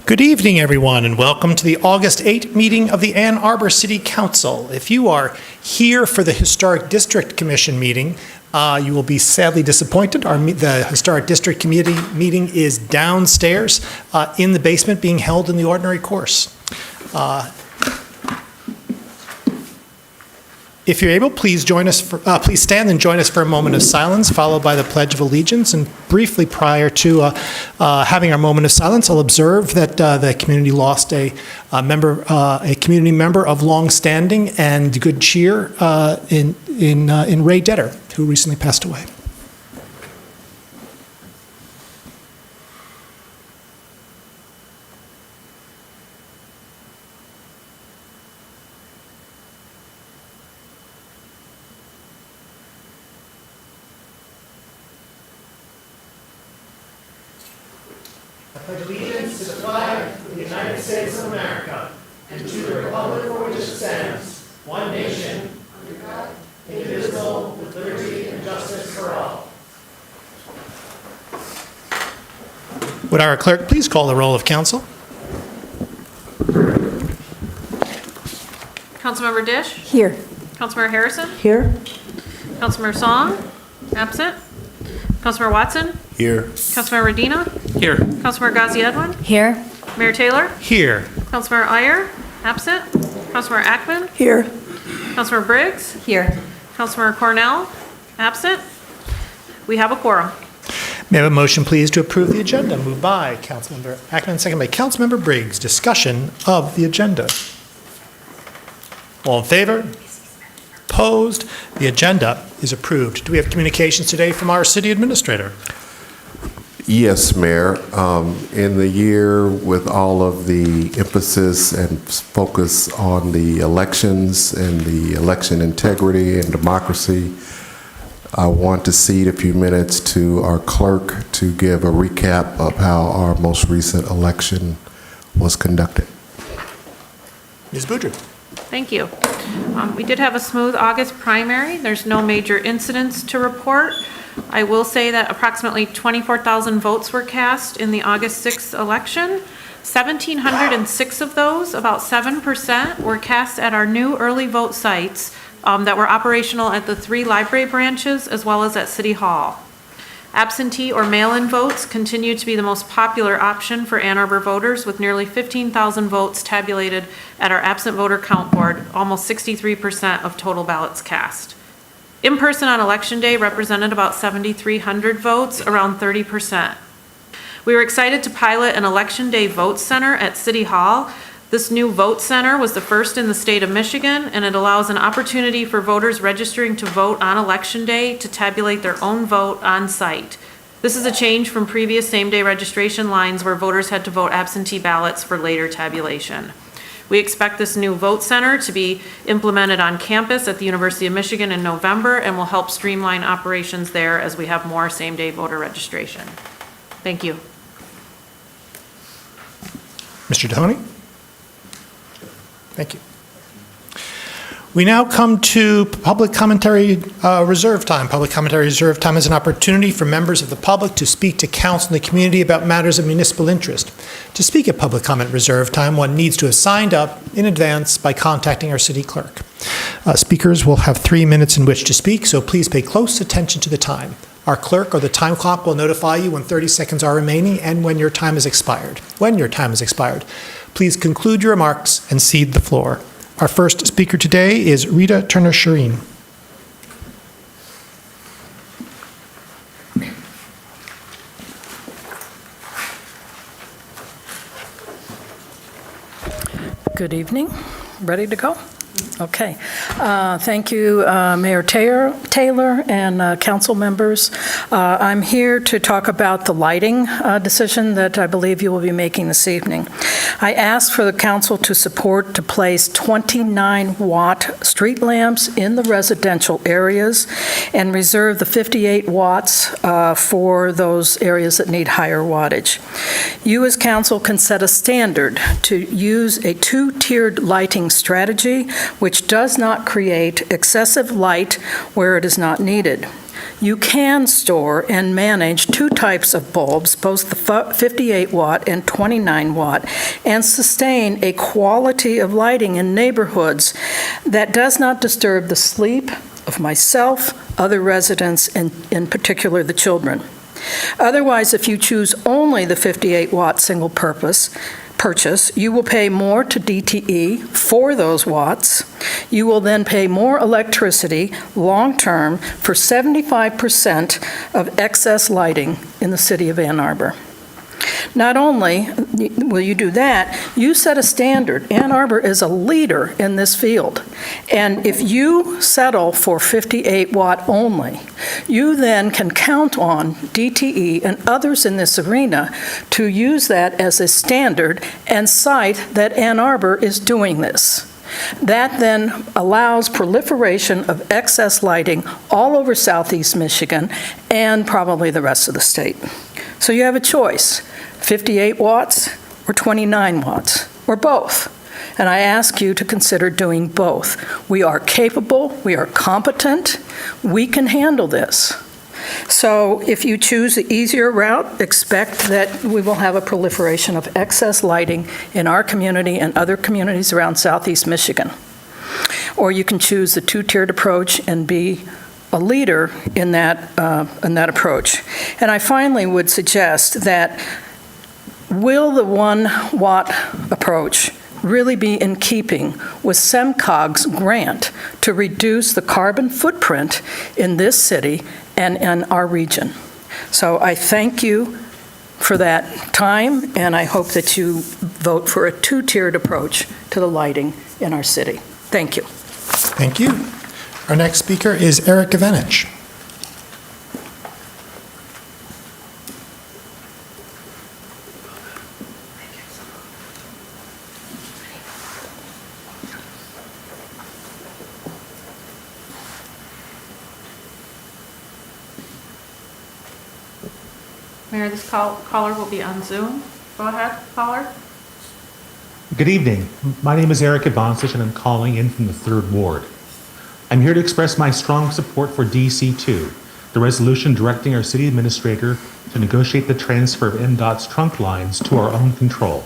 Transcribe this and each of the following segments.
Good evening, everyone, and welcome to the August 8th meeting of the Ann Arbor City Council. If you are here for the Historic District Commission meeting, you will be sadly disappointed. The Historic District Committee meeting is downstairs in the basement, being held in the ordinary course. If you're able, please stand and join us for a moment of silence, followed by the Pledge of Allegiance. And briefly, prior to having our moment of silence, I'll observe that the community lost a community member of long-standing and good cheer in Ray Detter, who recently passed away. I pledge allegiance to the flag of the United States of America and to the republic for which it stands, one nation, under God, indivisible, with liberty and justice for all. Would our clerk please call the roll of council? Councilmember Dish? Here. Councilmember Harrison? Here. Councilmember Song? Absent. Councilmember Watson? Here. Councilmember Medina? Here. Councilmember Ghazi Edwin? Here. Mayor Taylor? Here. Councilmember Iyer? Absent. Councilmember Ackman? Here. Councilmember Briggs? Here. Councilmember Cornell? Absent. We have a quorum. May I have a motion, please, to approve the agenda? Moved by Councilmember Ackman, second by Councilmember Briggs. Discussion of the agenda. All in favor? Opposed? The agenda is approved. Do we have communications today from our city administrator? Yes, Mayor. In the year with all of the emphasis and focus on the elections and the election integrity and democracy, I want to cede a few minutes to our clerk to give a recap of how our most recent election was conducted. Ms. Boudreaux. Thank you. We did have a smooth August primary. There's no major incidents to report. I will say that approximately 24,000 votes were cast in the August 6th election. 1,706 of those, about 7%, were cast at our new early vote sites that were operational at the 3 library branches as well as at City Hall. Absentee or mail-in votes continue to be the most popular option for Ann Arbor voters, with nearly 15,000 votes tabulated at our absent voter count board, almost 63% of total ballots cast. In person on Election Day represented about 7,300 votes, around 30%. We were excited to pilot an Election Day vote center at City Hall. This new vote center was the first in the state of Michigan, and it allows an opportunity for voters registering to vote on Election Day to tabulate their own vote on site. This is a change from previous same-day registration lines where voters had to vote absentee ballots for later tabulation. We expect this new vote center to be implemented on campus at the University of Michigan in November and will help streamline operations there as we have more same-day voter registration. Thank you. Mr. Dohoney? Thank you. We now come to public commentary reserve time. Public commentary reserve time is an opportunity for members of the public to speak to council and the community about matters of municipal interest. To speak at public comment reserve time, one needs to have signed up in advance by contacting our city clerk. Speakers will have 3 minutes in which to speak, so please pay close attention to the time. Our clerk or the time clock will notify you when 30 seconds are remaining and when your time has expired. When your time has expired, please conclude your remarks and cede the floor. Our first speaker today is Rita Turner-Shireen. Good evening. Ready to go? Okay. Thank you, Mayor Taylor and council members. I'm here to talk about the lighting decision that I believe you will be making this evening. I ask for the council to support to place 29-watt street lamps in the residential areas and reserve the 58 watts for those areas that need higher wattage. You as council can set a standard to use a 2-tiered lighting strategy which does not create excessive light where it is not needed. You can store and manage two types of bulbs, both the 58 watt and 29 watt, and sustain a quality of lighting in neighborhoods that does not disturb the sleep of myself, other residents, and in particular the children. Otherwise, if you choose only the 58 watt single purchase, you will pay more to DTE for those watts. You will then pay more electricity long-term for 75% of excess lighting in the city of Ann Arbor. Not only will you do that, you set a standard. Ann Arbor is a leader in this field. And if you settle for 58 watt only, you then can count on DTE and others in this arena to use that as a standard and cite that Ann Arbor is doing this. That then allows proliferation of excess lighting all over southeast Michigan and probably the rest of the state. So you have a choice, 58 watts or 29 watts, or both. And I ask you to consider doing both. We are capable, we are competent, we can handle this. So if you choose the easier route, expect that we will have a proliferation of excess lighting in our community and other communities around southeast Michigan. Or you can choose the two-tiered approach and be a leader in that approach. And I finally would suggest that will the 1 watt approach really be in keeping with SEMCOG's grant to reduce the carbon footprint in this city and in our region? So I thank you for that time, and I hope that you vote for a two-tiered approach to the lighting in our city. Thank you. Thank you. Our next speaker is Eric Gavenich. Mayor, this caller will be on Zoom. Go ahead, caller. Good evening. My name is Eric Ivancic, and I'm calling in from the 3rd Ward. I'm here to express my strong support for DC2, the resolution directing our city administrator to negotiate the transfer of MDOT's trunk lines to our own control.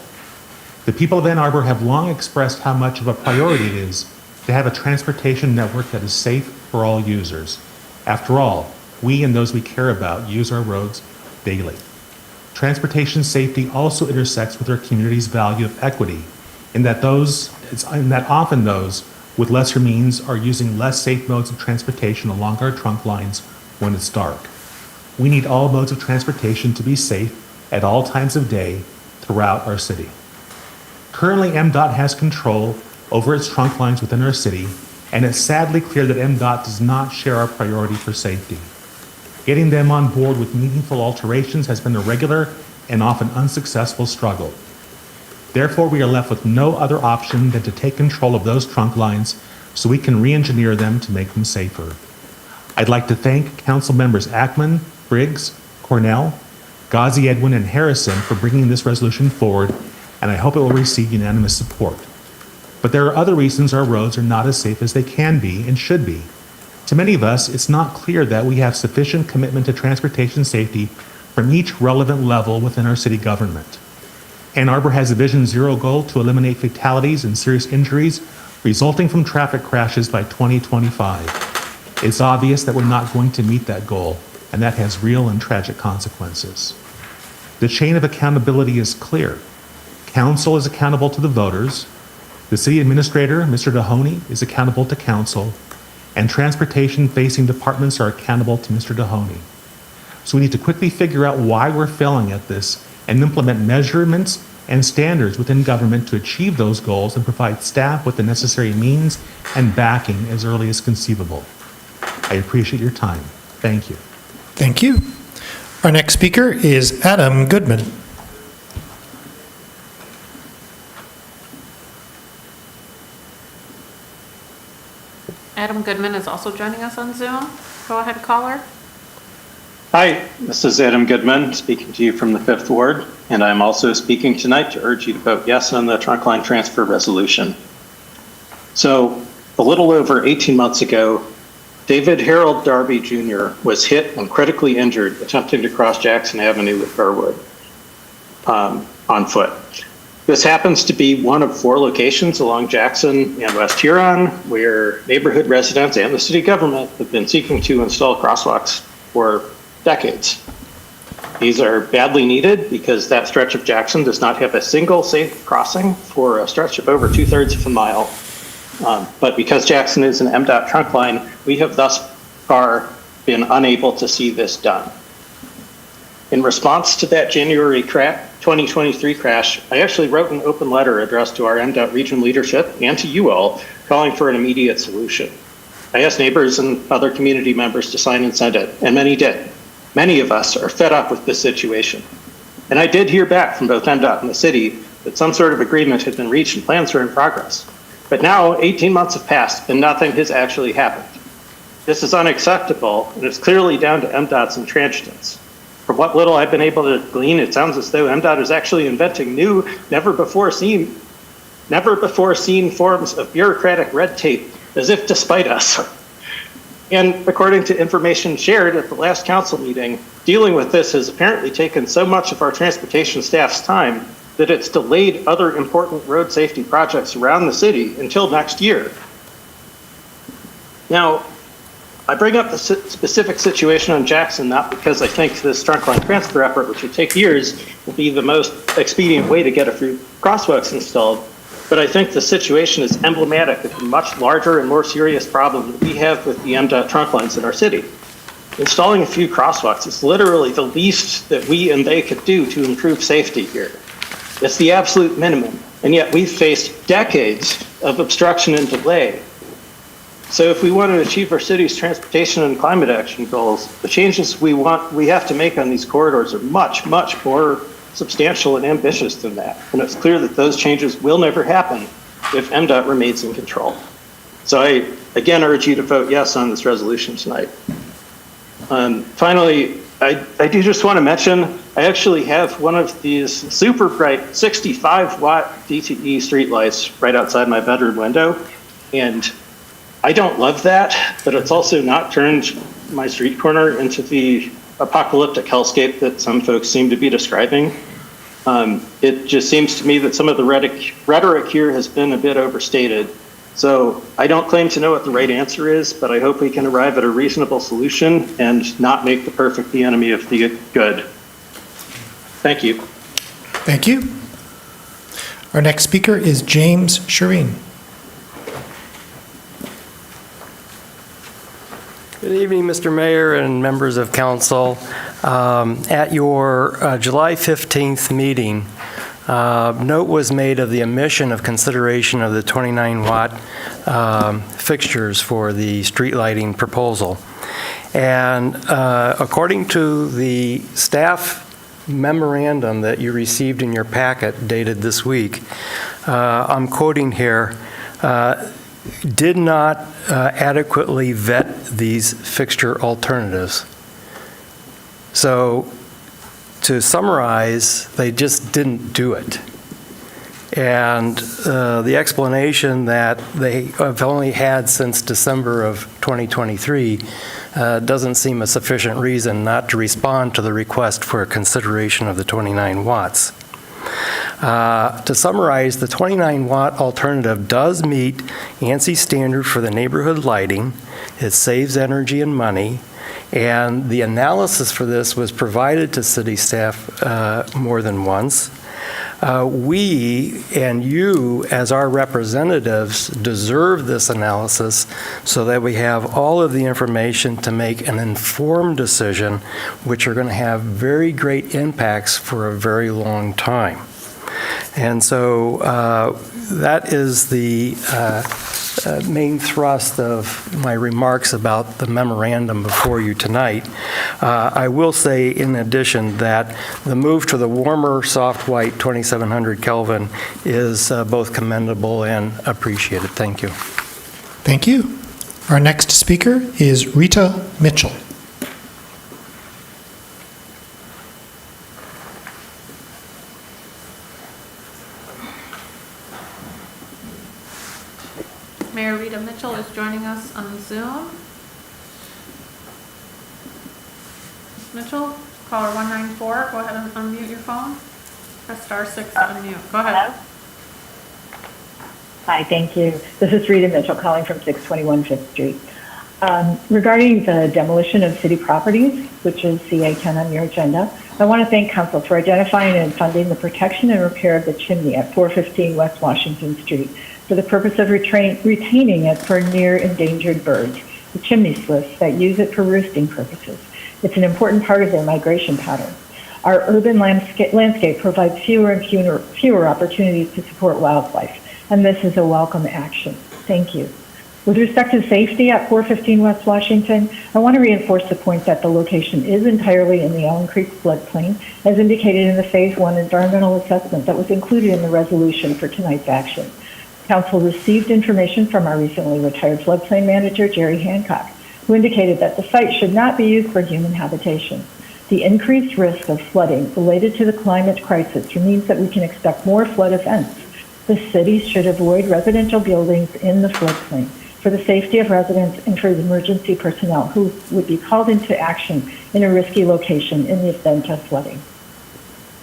The people of Ann Arbor have long expressed how much of a priority it is to have a transportation network that is safe for all users. After all, we and those we care about use our roads daily. Transportation safety also intersects with our community's value of equity, in that often those with lesser means are using less safe modes of transportation along our trunk lines when it's dark. We need all modes of transportation to be safe at all times of day throughout our city. Currently, MDOT has control over its trunk lines within our city, and it's sadly clear that MDOT does not share our priority for safety. Getting them on board with meaningful alterations has been a regular and often unsuccessful struggle. Therefore, we are left with no other option than to take control of those trunk lines so we can re-engineer them to make them safer. I'd like to thank Council Members Ackman, Briggs, Cornell, Ghazi, Edwin, and Harrison for bringing this resolution forward, and I hope it will receive unanimous support. But there are other reasons our roads are not as safe as they can be and should be. To many of us, it's not clear that we have sufficient commitment to transportation safety from each relevant level within our city government. Ann Arbor has a Vision Zero goal to eliminate fatalities and serious injuries resulting from traffic crashes by 2025. It's obvious that we're not going to meet that goal, and that has real and tragic consequences. The chain of accountability is clear. Council is accountable to the voters, the city administrator, Mr. Dahoney, is accountable to council, and transportation-facing departments are accountable to Mr. Dahoney. So we need to quickly figure out why we're failing at this and implement measurements and standards within government to achieve those goals and provide staff with the necessary means and backing as early as conceivable. I appreciate your time. Thank you. Thank you. Our next speaker is Adam Goodman. Adam Goodman is also joining us on Zoom. Go ahead, caller. Hi, this is Adam Goodman speaking to you from the 5th Ward, and I'm also speaking tonight to urge you to vote yes on the trunk line transfer resolution. So, a little over 18 months ago, David Harold Darby Jr. was hit and critically injured attempting to cross Jackson Avenue with Burwood on foot. This happens to be one of 4 locations along Jackson and West Huron where neighborhood residents and the city government have been seeking to install crosswalks for decades. These are badly needed because that stretch of Jackson does not have a single safe crossing for a stretch of over 2/3 of a mile. But because Jackson is an MDOT trunk line, we have thus far been unable to see this done. In response to that January 2023 crash, I actually wrote an open letter addressed to our MDOT region leadership and to you all, calling for an immediate solution. I asked neighbors and other community members to sign and send it, and many did. Many of us are fed up with this situation. And I did hear back from both MDOT and the city that some sort of agreement had been reached and plans are in progress. But now 18 months have passed and nothing has actually happened. This is unacceptable, and it's clearly down to MDOT's intransigence. From what little I've been able to glean, it sounds as though MDOT is actually inventing new, never before seen forms of bureaucratic red tape, as if to spite us. And according to information shared at the last council meeting, dealing with this has apparently taken so much of our transportation staff's time that it's delayed other important road safety projects around the city until next year. Now, I bring up the specific situation on Jackson not because I think this trunk line transfer effort, which would take years, will be the most expedient way to get a few crosswalks installed, but I think the situation is emblematic of a much larger and more serious problem that we have with the MDOT trunk lines in our city. Installing a few crosswalks is literally the least that we and they could do to improve safety here. It's the absolute minimum, and yet we've faced decades of obstruction and delay. So if we want to achieve our city's transportation and climate action goals, the changes we have to make on these corridors are much, much more substantial and ambitious than that. And it's clear that those changes will never happen if MDOT remains in control. So I, again, urge you to vote yes on this resolution tonight. Finally, I do just want to mention, I actually have one of these super bright 65-watt DTE streetlights right outside my bedroom window. And I don't love that, but it's also not turned my street corner into the apocalyptic hellscape that some folks seem to be describing. It just seems to me that some of the rhetoric here has been a bit overstated. So I don't claim to know what the right answer is, but I hope we can arrive at a reasonable solution and not make the perfect the enemy of the good. Thank you. Thank you. Our next speaker is James Shireen. Good evening, Mr. Mayor and members of council. At your July 15th meeting, note was made of the omission of consideration of the 29-watt fixtures for the street lighting proposal. And according to the staff memorandum that you received in your packet dated this week, I'm quoting here, did not adequately vet these fixture alternatives. So to summarize, they just didn't do it. And the explanation that they have only had since December of 2023 doesn't seem a sufficient reason not to respond to the request for consideration of the 29 watts. To summarize, the 29-watt alternative does meet ANSI standard for the neighborhood lighting. It saves energy and money, and the analysis for this was provided to city staff more than once. We and you, as our representatives, deserve this analysis so that we have all of the information to make an informed decision, which are going to have very great impacts for a very long time. And so that is the main thrust of my remarks about the memorandum before you tonight. I will say, in addition, that the move to the warmer, soft white 2700 Kelvin is both commendable and appreciated. Thank you. Thank you. Our next speaker is Rita Mitchell. Mayor Rita Mitchell is joining us on Zoom. Mitchell, caller 194, go ahead and unmute your phone. Press star 6 to unmute. Go ahead. Hi, thank you. This is Rita Mitchell calling from 621 Fifth Street. Regarding the demolition of city properties, which is CA10 on your agenda, I want to thank Council for identifying and funding the protection and repair of the chimney at 415 West Washington Street for the purpose of retaining it for near endangered birds, the chimney swifts that use it for roosting purposes. It's an important part of their migration pattern. Our urban landscape provides fewer and fewer opportunities to support wildlife, and this is a welcome action. Thank you. With respect to safety at 415 West Washington, I want to reinforce the point that the location is entirely in the Allen Creek floodplain, as indicated in the Phase 1 environmental assessment that was included in the resolution for tonight's action. Council received information from our recently retired floodplain manager, Jerry Hancock, who indicated that the site should not be used for human habitation. The increased risk of flooding related to the climate crisis means that we can expect more flood events. The city should avoid residential buildings in the floodplain for the safety of residents and for the emergency personnel who would be called into action in a risky location in the event of flooding.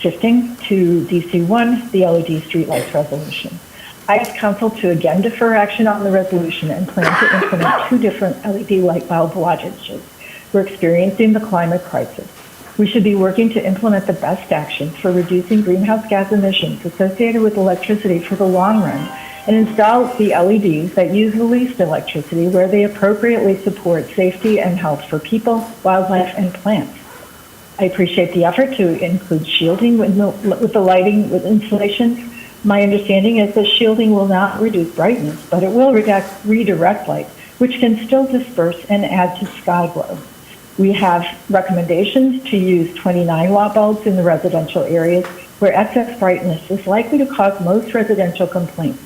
Shifting to DC1, the LED streetlights resolution. I ask Council to again defer action on the resolution and plan to implement 2 different LED light bulb wattages. We're experiencing the climate crisis. We should be working to implement the best actions for reducing greenhouse gas emissions associated with electricity for the long run and install the LEDs that use the least electricity where they appropriately support safety and health for people, wildlife, and plants. I appreciate the effort to include shielding with the lighting with installations. My understanding is that shielding will not reduce brightness, but it will redirect light, which can still disperse and add to sky glow. We have recommendations to use 29-watt bulbs in the residential areas where excess brightness is likely to cause most residential complaints.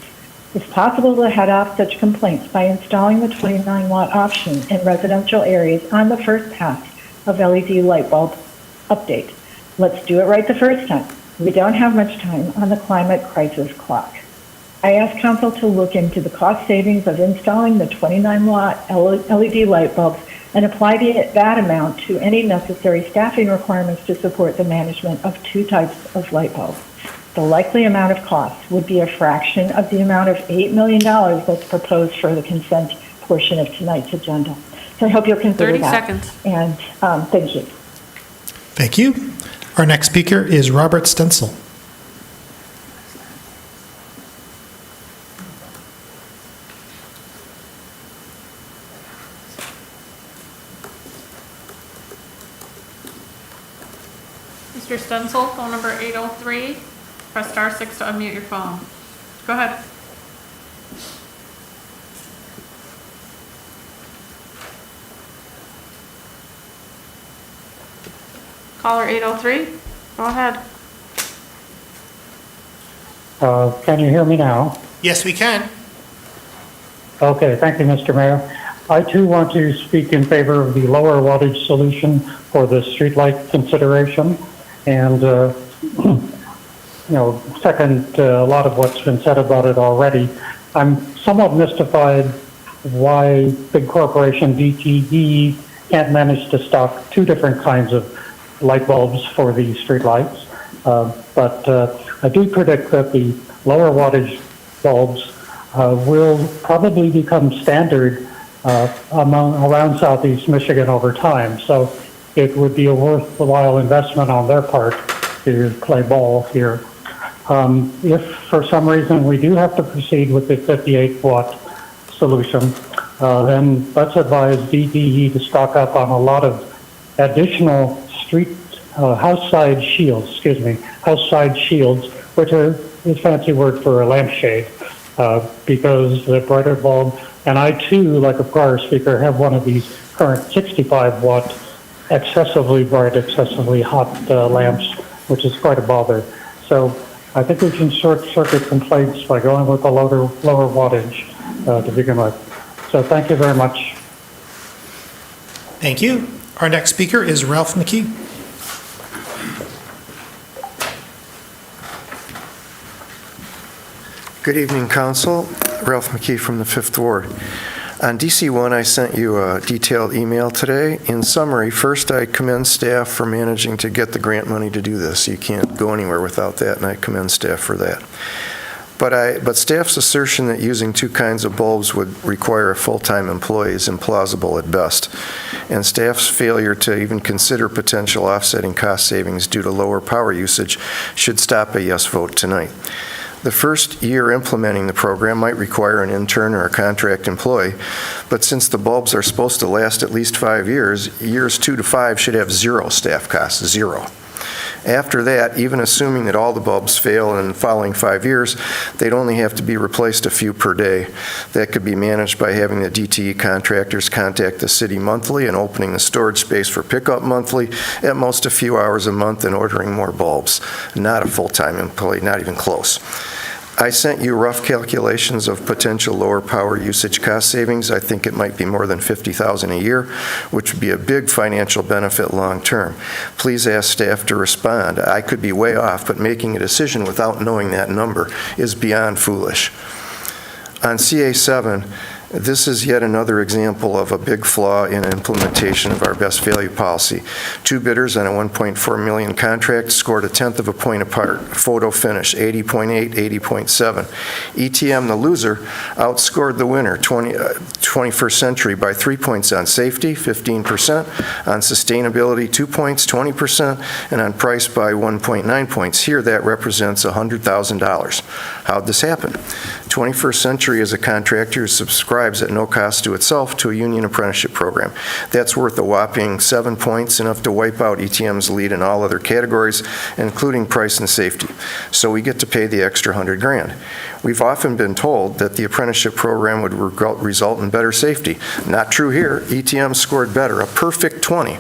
It's possible to head off such complaints by installing the 29-watt option in residential areas on the first pass of LED light bulb update. Let's do it right the first time. We don't have much time on the climate crisis clock. I ask Council to look into the cost savings of installing the 29-watt LED light bulbs and apply that amount to any necessary staffing requirements to support the management of 2 types of light bulbs. The likely amount of cost would be a fraction of the amount of $8 million that's proposed for the consent portion of tonight's agenda. So I hope you'll consider 30 that. seconds. And thank you. Thank you. Our next speaker is Robert Stencil. Mr. Stencil, phone number 803. Press star 6 to unmute your phone. Go ahead. Caller 803, go ahead. Can you hear me now? Yes, we can. Okay, thank you, Mr. Mayor. I too want to speak in favor of the lower wattage solution for the streetlight consideration, and second a lot of what's been said about it already. I'm somewhat mystified why big corporation DTE can't manage to stock 2 different kinds of light bulbs for the streetlights, but I do predict that the lower wattage bulbs will probably become standard around Southeast Michigan over time. So it would be a worthwhile investment on their part to play ball here. If for some reason we do have to proceed with the 58-watt solution, then let's advise DTE to stock up on a lot of additional house side shields, which are a fancy word for a lampshade, because the brighter bulb, and I too, like a prior speaker, have one of these current 65-watt excessively bright, excessively hot lamps, which is quite a bother. So I think we can short-circuit complaints by going with the lower wattage to begin with. So thank you very much. Thank you. Our next speaker is Ralph McKee. Good evening, Council. Ralph McKee from the 5th Ward. On DC1, I sent you a detailed email today. In summary, first, I commend staff for managing to get the grant money to do this. You can't go anywhere without that, and I commend staff for that. But staff's assertion that using two kinds of bulbs would require a full-time employee is implausible at best, and staff's failure to even consider potential offsetting cost savings due to lower power usage should stop a yes vote tonight. The first year implementing the program might require an intern or a contract employee, but since the bulbs are supposed to last at least 5 years, years 2 to 5 should have zero staff costs, zero. After that, even assuming that all the bulbs fail in the following 5 years, they'd only have to be replaced a few per day. That could be managed by having the DTE contractors contact the city monthly and opening the storage space for pickup monthly, at most a few hours a month, and ordering more bulbs. Not a full-time employee, not even close. I sent you rough calculations of potential lower power usage cost savings. I think it might be more than $50,000 a year, which would be a big financial benefit long term. Please ask staff to respond. I could be way off, but making a decision without knowing that number is beyond foolish. On CA7, this is yet another example of a big flaw in implementation of our best value policy. Two bidders on a $1.4 million contract scored a tenth of a point apart. Photo finish, 80.8, 80.7. ETM, the loser, outscored the winner, 21st Century, by 3 points on safety, 15%, on sustainability, 2 points, 20%, and on price by 1.9 points. Here, that represents $100,000. How'd this happen? 21st Century is a contractor who subscribes at no cost to itself to a union apprenticeship program. That's worth a whopping 7 points, enough to wipe out ETM's lead in all other categories, including price and safety. So we get to pay the extra $100,000. We've often been told that the apprenticeship program would result in better safety. Not true here. ETM scored better, a perfect 20.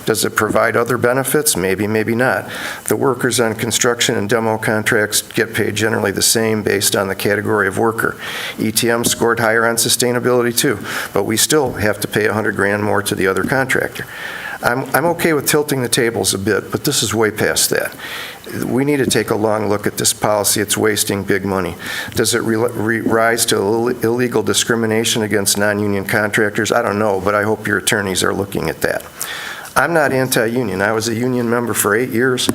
Does it provide other benefits? Maybe, maybe not. The workers on construction and demo contracts get paid generally the same based on the category of worker. ETM scored higher on sustainability too, but we still have to pay $100,000 more to the other contractor. I'm okay with tilting the tables a bit, but this is way past that. We need to take a long look at this policy. It's wasting big money. Does it rise to illegal discrimination against non-union contractors? I don't know, but I hope your attorneys are looking at that. I'm not anti-union. I was a union member for 8 years.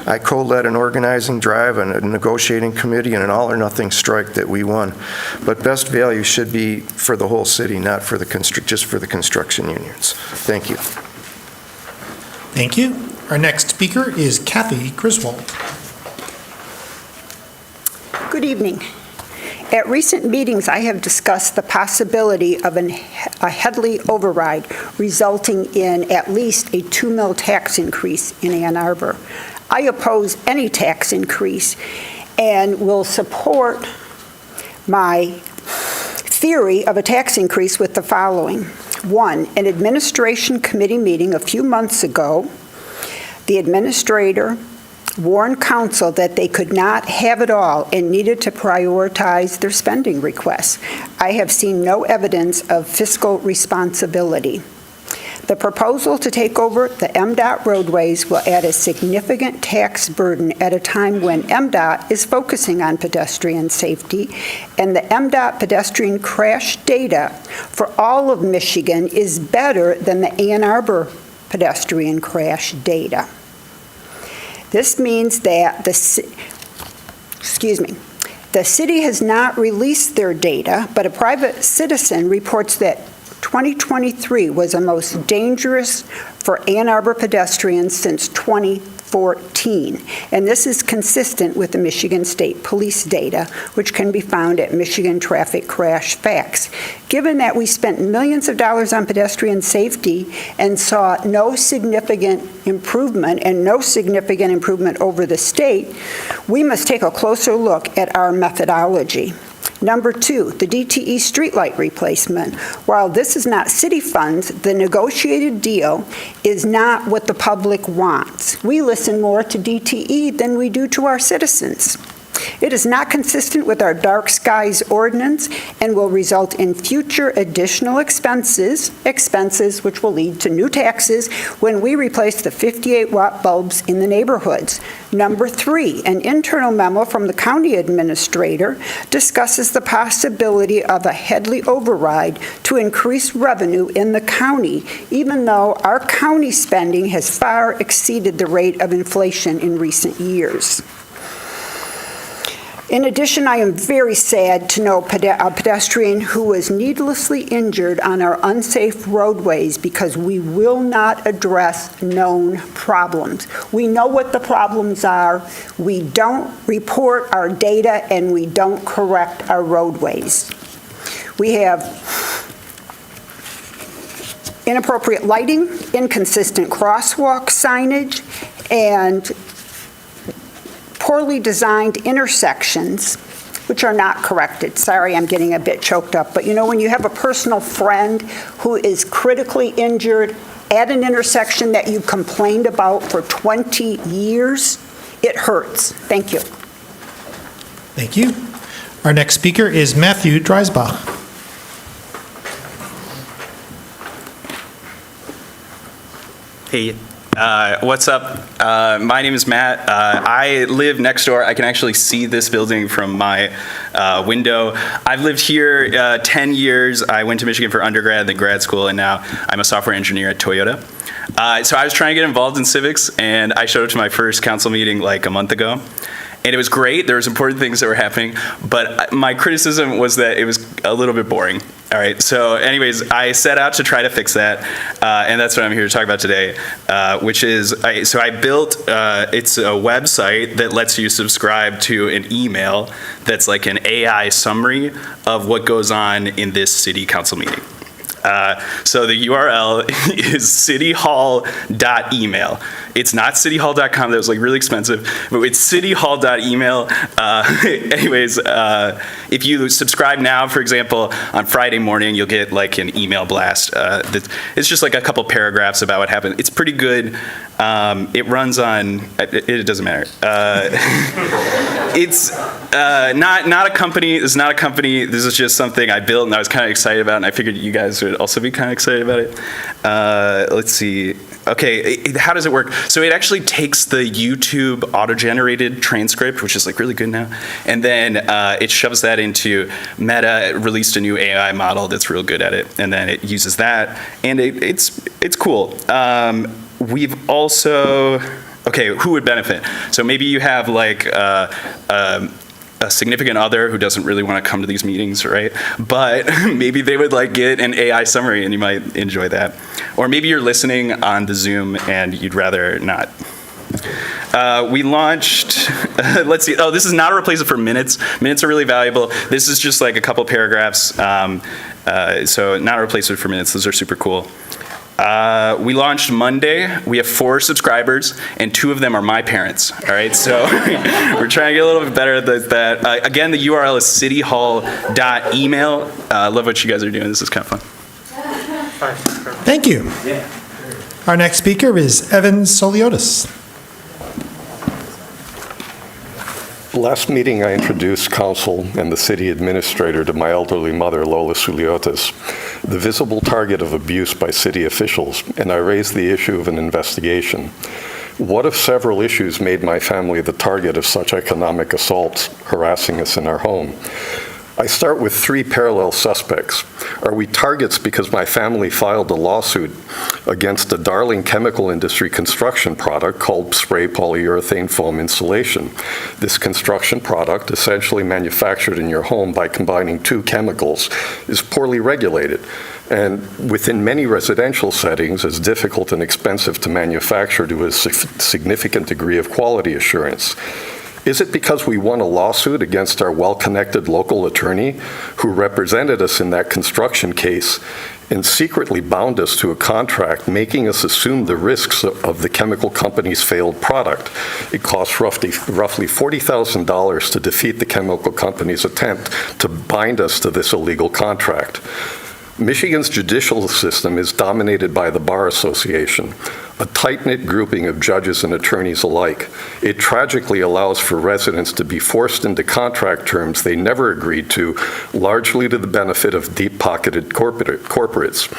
I co-led an organizing drive and a negotiating committee and an all-or-nothing strike that we won. But best value should be for the whole city, not for just for the construction unions. Thank you. Thank you. Our next speaker is Kathy Griswold. Good evening. At recent meetings, I have discussed the possibility of a Headley override resulting in at least a 2 mil tax increase in Ann Arbor. I oppose any tax increase and will support my theory of a tax increase with the following. One, an administration committee meeting a few months ago, the administrator warned council that they could not have it all and needed to prioritize their spending requests. I have seen no evidence of fiscal responsibility. The proposal to take over the MDOT roadways will add a significant tax burden at a time when MDOT is focusing on pedestrian safety, and the MDOT pedestrian crash data for all of Michigan is better than the Ann Arbor pedestrian crash data. This means that the city has not released their data, but a private citizen reports that 2023 was the most dangerous for Ann Arbor pedestrians since 2014. And this is consistent with the Michigan State Police data, which can be found at Michigan Traffic Crash Facts. Given that we spent millions of dollars on pedestrian safety and saw no significant improvement over the state, we must take a closer look at our methodology. Number two, the DTE streetlight replacement. While this is not city funds, the negotiated deal is not what the public wants. We listen more to DTE than we do to our citizens. It is not consistent with our dark skies ordinance and will result in future additional expenses which will lead to new taxes when we replace the 58-watt bulbs in the neighborhoods. Number 3, an internal memo from the county administrator discusses the possibility of a Headley override to increase revenue in the county, even though our county spending has far exceeded the rate of inflation in recent years. In addition, I am very sad to know a pedestrian who was needlessly injured on our unsafe roadways because we will not address known problems. We know what the problems are. We don't report our data, and we don't correct our roadways. We have inappropriate lighting, inconsistent crosswalk signage, and poorly designed intersections, which are not corrected. Sorry, I'm getting a bit choked up. But you know, when you have a personal friend who is critically injured at an intersection that you complained about for 20 years, it hurts. Thank you. Thank you. Our next speaker is Matthew Dreisbach. Hey, what's up? My name is Matt. I live next door. I can actually see this building from my window. I've lived here 10 years. I went to Michigan for undergrad, then grad school, and now I'm a software engineer at Toyota. So I was trying to get involved in civics, and I showed up to my first council meeting like a month ago. And it was great. There was important things that were happening, but my criticism was that it was a little bit boring. All right, so anyways, I set out to try to fix that, and that's what I'm here to talk about today, which is, I built, it's a website that lets you subscribe to an email that's like an AI summary of what goes on in this city council meeting. So the URL is cityhall.email. It's not cityhall.com. That was like really expensive, but it's cityhall.email. Anyways, if you subscribe now, for example, on Friday morning, you'll get like an email blast. It's just like a couple paragraphs about what happened. It's pretty good. It runs on, it doesn't matter. It's not a company. This is not a company. This is just something I built and I was kind of excited about, and I figured you guys would also be kind of excited about it. Let's see. Okay, how does it work? So it actually takes the YouTube auto-generated transcript, which is like really good now, and then it shoves that into Meta. It released a new AI model that's real good at it, and then it uses that, and it's cool. We've also, okay, who would benefit? So maybe you have like a significant other who doesn't really want to come to these meetings, right? But maybe they would like get an AI summary and you might enjoy that. Or maybe you're listening on the Zoom and you'd rather not. We launched, let's see, this is not a replacement for minutes. Minutes are really valuable. This is just like a couple paragraphs. So not a replacement for minutes. Those are super cool. We launched Monday. We have 4 subscribers, and 2 of them are my parents. All right, so we're trying to get a little bit better at that. Again, the URL is cityhall.email. I love what you guys are doing. This is kind of fun. Thank you. Our next speaker is Evan Soliotis. Last meeting, I introduced council and the city administrator to my elderly mother, Lola Suliotis, the visible target of abuse by city officials, and I raised the issue of an investigation. What if several issues made my family the target of such economic assaults harassing us in our home? I start with 3 parallel suspects. Are we targets because my family filed a lawsuit against a darling chemical industry construction product called spray polyurethane foam insulation? This construction product, essentially manufactured in your home by combining 2 chemicals, is poorly regulated, and within many residential settings is difficult and expensive to manufacture to a significant degree of quality assurance. Is it because we won a lawsuit against our well-connected local attorney who represented us in that construction case and secretly bound us to a contract, making us assume the risks of the chemical company's failed product? It cost roughly $40,000 to defeat the chemical company's attempt to bind us to this illegal contract. Michigan's judicial system is dominated by the Bar Association. a tight-knit grouping of judges and attorneys alike. It tragically allows for residents to be forced into contract terms they never agreed to, largely to the benefit of deep-pocketed corporates.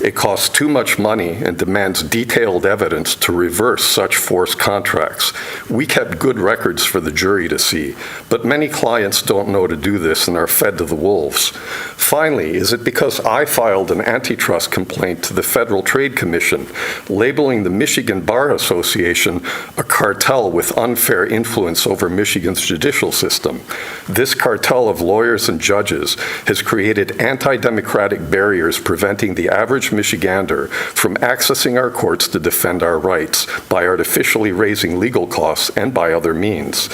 It costs too much money and demands detailed evidence to reverse such forced contracts. We kept good records for the jury to see, but many clients don't know to do this and are fed to the wolves. Finally, is it because I filed an antitrust complaint to the Federal Trade Commission, labeling the Michigan Bar Association a cartel with unfair influence over Michigan's judicial system? This cartel of lawyers and judges has created anti-democratic barriers preventing the average Michigander from accessing our courts to defend our rights by artificially raising legal costs and by other means.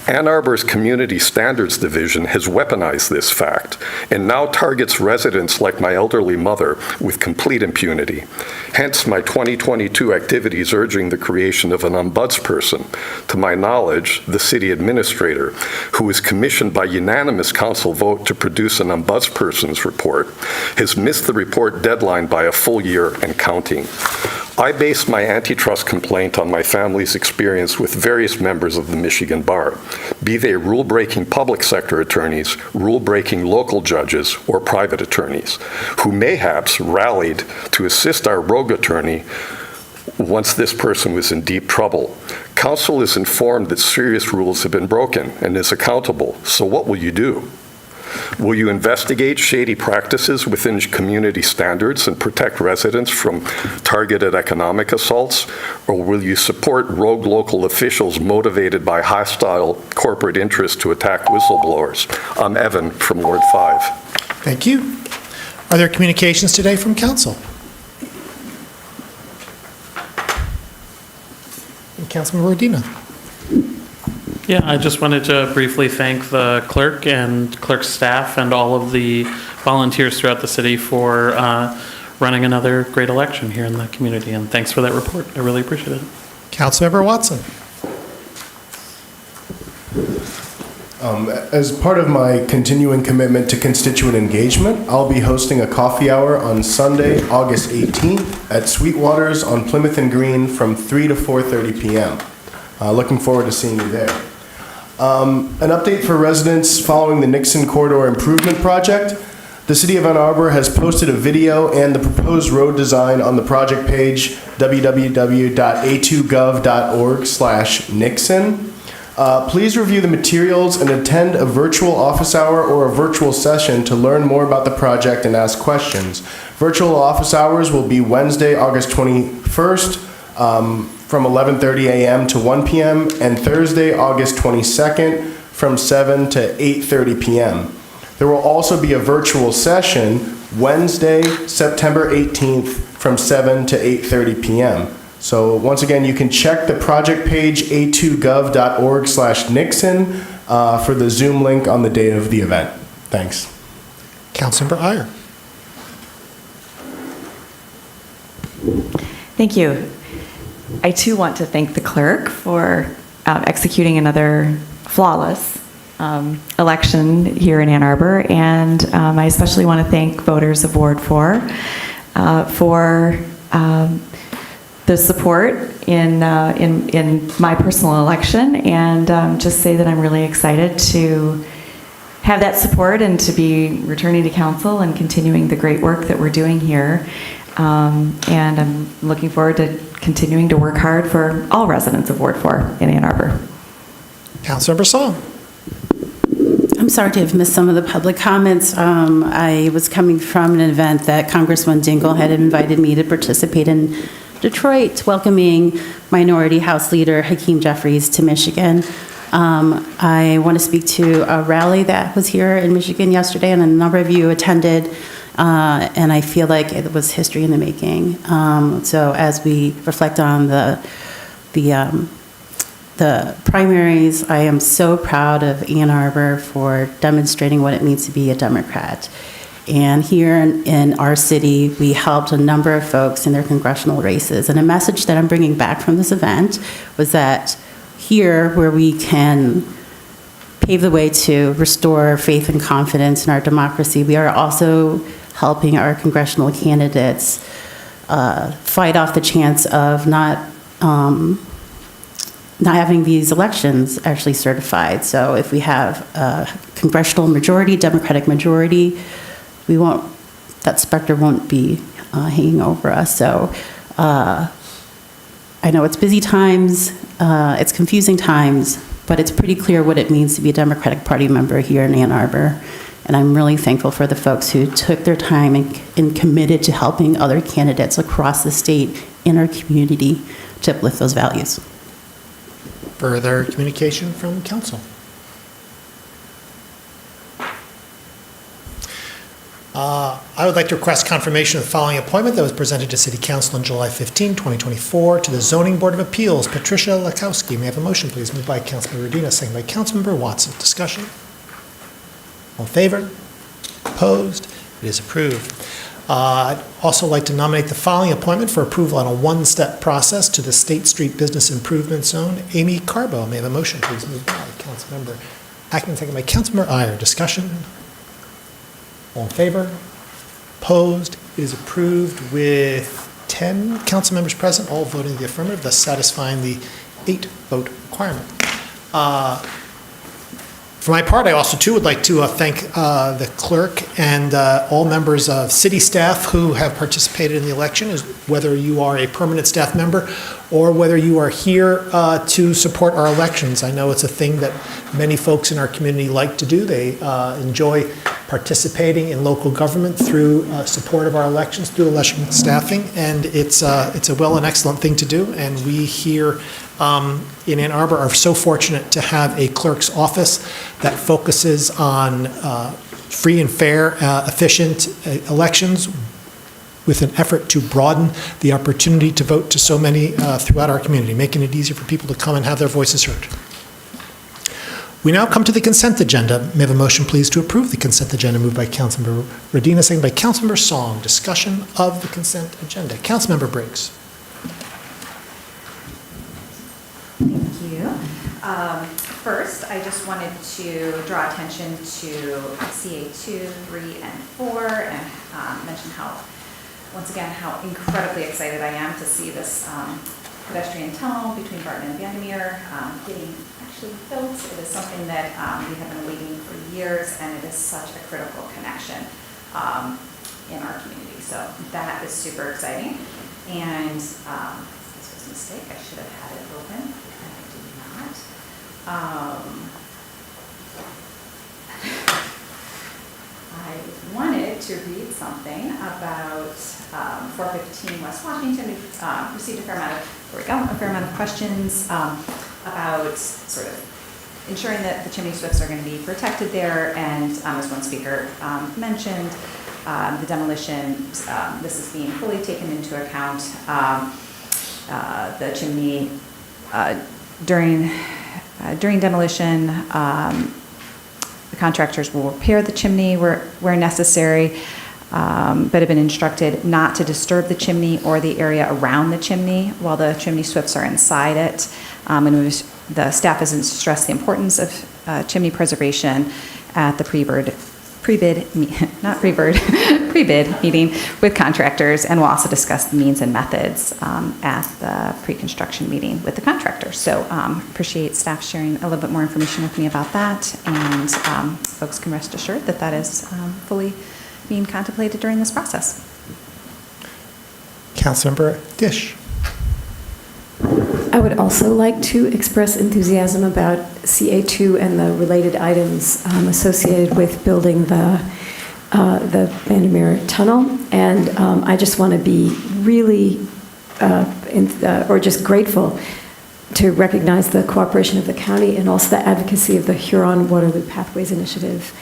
Ann Arbor's Community Standards Division has weaponized this fact and now targets residents like my elderly mother with complete impunity. Hence my 2022 activities urging the creation of an ombudsperson. To my knowledge, the city administrator, who is commissioned by unanimous council vote to produce an ombudsperson's report, has missed the report deadline by a full year and counting. I based my antitrust complaint on my family's experience with various members of the Michigan Bar, be they rule-breaking public sector attorneys, rule-breaking local judges, or private attorneys, who mayhaps rallied to assist our rogue attorney once this person was in deep trouble. Council is informed that serious rules have been broken and is accountable, so what will you do? Will you investigate shady practices within community standards and protect residents from targeted economic assaults? Or will you support rogue local officials motivated by hostile corporate interests to attack whistleblowers? I'm Evan from Ward 5. Thank you. Are there communications today from council? Councilmember Rodino. Yeah, I just wanted to briefly thank the clerk and clerk's staff and all of the volunteers throughout the city for running another great election here in the community. And thanks for that report. I really appreciate it. Councilmember Watson. As part of my continuing commitment to constituent engagement, I'll be hosting a coffee hour on Sunday, August 18th at Sweetwater's on Plymouth and Green from 3 to 4:30 p.m. Looking forward to seeing you there. An update for residents following the Nixon Corridor Improvement Project. The City of Ann Arbor has posted a video and the proposed road design on the project page, www.a2gov.org/Nixon. Please review the materials and attend a virtual office hour or a virtual session to learn more about the project and ask questions. Virtual office hours will be Wednesday, August 21st, from 11:30 a.m. to 1 p.m. and Thursday, August 22nd from 7 to 8:30 p.m. There will also be a virtual session Wednesday, September 18th from 7 to 8:30 p.m. So once again, you can check the project page a2gov.org/Nixon for the Zoom link on the date of the event. Thanks. Councilmember Iyer. Thank you. I too want to thank the clerk for executing another flawless election here in Ann Arbor, and I especially want to thank voters of Ward 4 for the support in my personal election, and just say that I'm really excited to have that support and to be returning to council and continuing the great work that we're doing here. And I'm looking forward to continuing to work hard for all residents of Ward 4 in Ann Arbor. Councilmember Saul. I'm sorry to have missed some of the public comments. I was coming from an event that Congressman Dingell had invited me to participate in Detroit, welcoming Minority House Leader Hakeem Jeffries to Michigan. I want to speak to a rally that was here in Michigan yesterday, and a number of you attended. And I feel like it was history in the making. So as we reflect on the primaries, I am so proud of Ann Arbor for demonstrating what it means to be a Democrat. And here in our city, we helped a number of folks in their congressional races. And a message that I'm bringing back from this event was that here, where we can pave the way to restore faith and confidence in our democracy, we are also helping our congressional candidates fight off the chance of not having these elections actually certified. So if we have a congressional majority, Democratic majority, that specter won't be hanging over us. So I know it's busy times, it's confusing times, but it's pretty clear what it means to be a Democratic Party member here in Ann Arbor. And I'm really thankful for the folks who took their time and committed to helping other candidates across the state in our community to uplift those values. Further communication from council. I would like to request confirmation of the following appointment that was presented to City Council on July 15, 2024, to the Zoning Board of Appeals. Patricia Lakowski, may I have a motion, please? Moved by Councilmember Rodina, second by Councilmember Watson. Discussion? All in favor? Opposed? It is approved. I'd also like to nominate the following appointment for approval on a one-step process to the State Street Business Improvement Zone. Amy Carbo, may I have a motion, please? Moved by Councilmember Ackman, second by Councilmember Iyer. Discussion? All in favor? Opposed? It is approved with 10 council members present, all voting in the affirmative, thus satisfying the 8-vote requirement. For my part, I also, too, would like to thank the clerk and all members of city staff who have participated in the election, whether you are a permanent staff member or whether you are here to support our elections. I know it's a thing that many folks in our community like to do. They enjoy participating in local government through support of our elections, through election staffing, and it's a well and excellent thing to do. And we here in Ann Arbor are so fortunate to have a clerk's office that focuses on free and fair, efficient elections with an effort to broaden the opportunity to vote to so many throughout our community, making it easier for people to come and have their voices heard. We now come to the consent agenda. May I have a motion, please, to approve the consent agenda, moved by Councilmember Rodina, second by Councilmember Song. Discussion of the consent agenda. Councilmember Briggs. Thank you. First, I just wanted to draw attention to CA2, 3, and 4, and mention once again, how incredibly excited I am to see this pedestrian tunnel between Barton and Vandermeer getting actually built. It is something that we have been waiting for years, and it is such a critical connection in our community. So that is super exciting. And this was a mistake. I should have had it open, and I did not. I wanted to read something about 415 West Washington. We've received a fair amount of questions about sort of ensuring that the chimney swifts are going to be protected there. And as one speaker mentioned, the demolition, this is being fully taken into account. The chimney, during demolition, the contractors will repair the chimney where necessary, but have been instructed not to disturb the chimney or the area around the chimney while the chimney swifts are inside it. And the staff has stressed the importance of chimney preservation at the pre-bid meeting with contractors, and we'll also discuss the means and methods at the pre-construction meeting with the contractors. So appreciate staff sharing a little bit more information with me about that, and folks can rest assured that that is fully being contemplated during this process. Councilmember Dish. I would also like to express enthusiasm about CA2 and the related items associated with building the Vandermeer Tunnel. And I just want to be really, just grateful to recognize the cooperation of the county and also the advocacy of the Huron-Waterloo Pathways Initiative,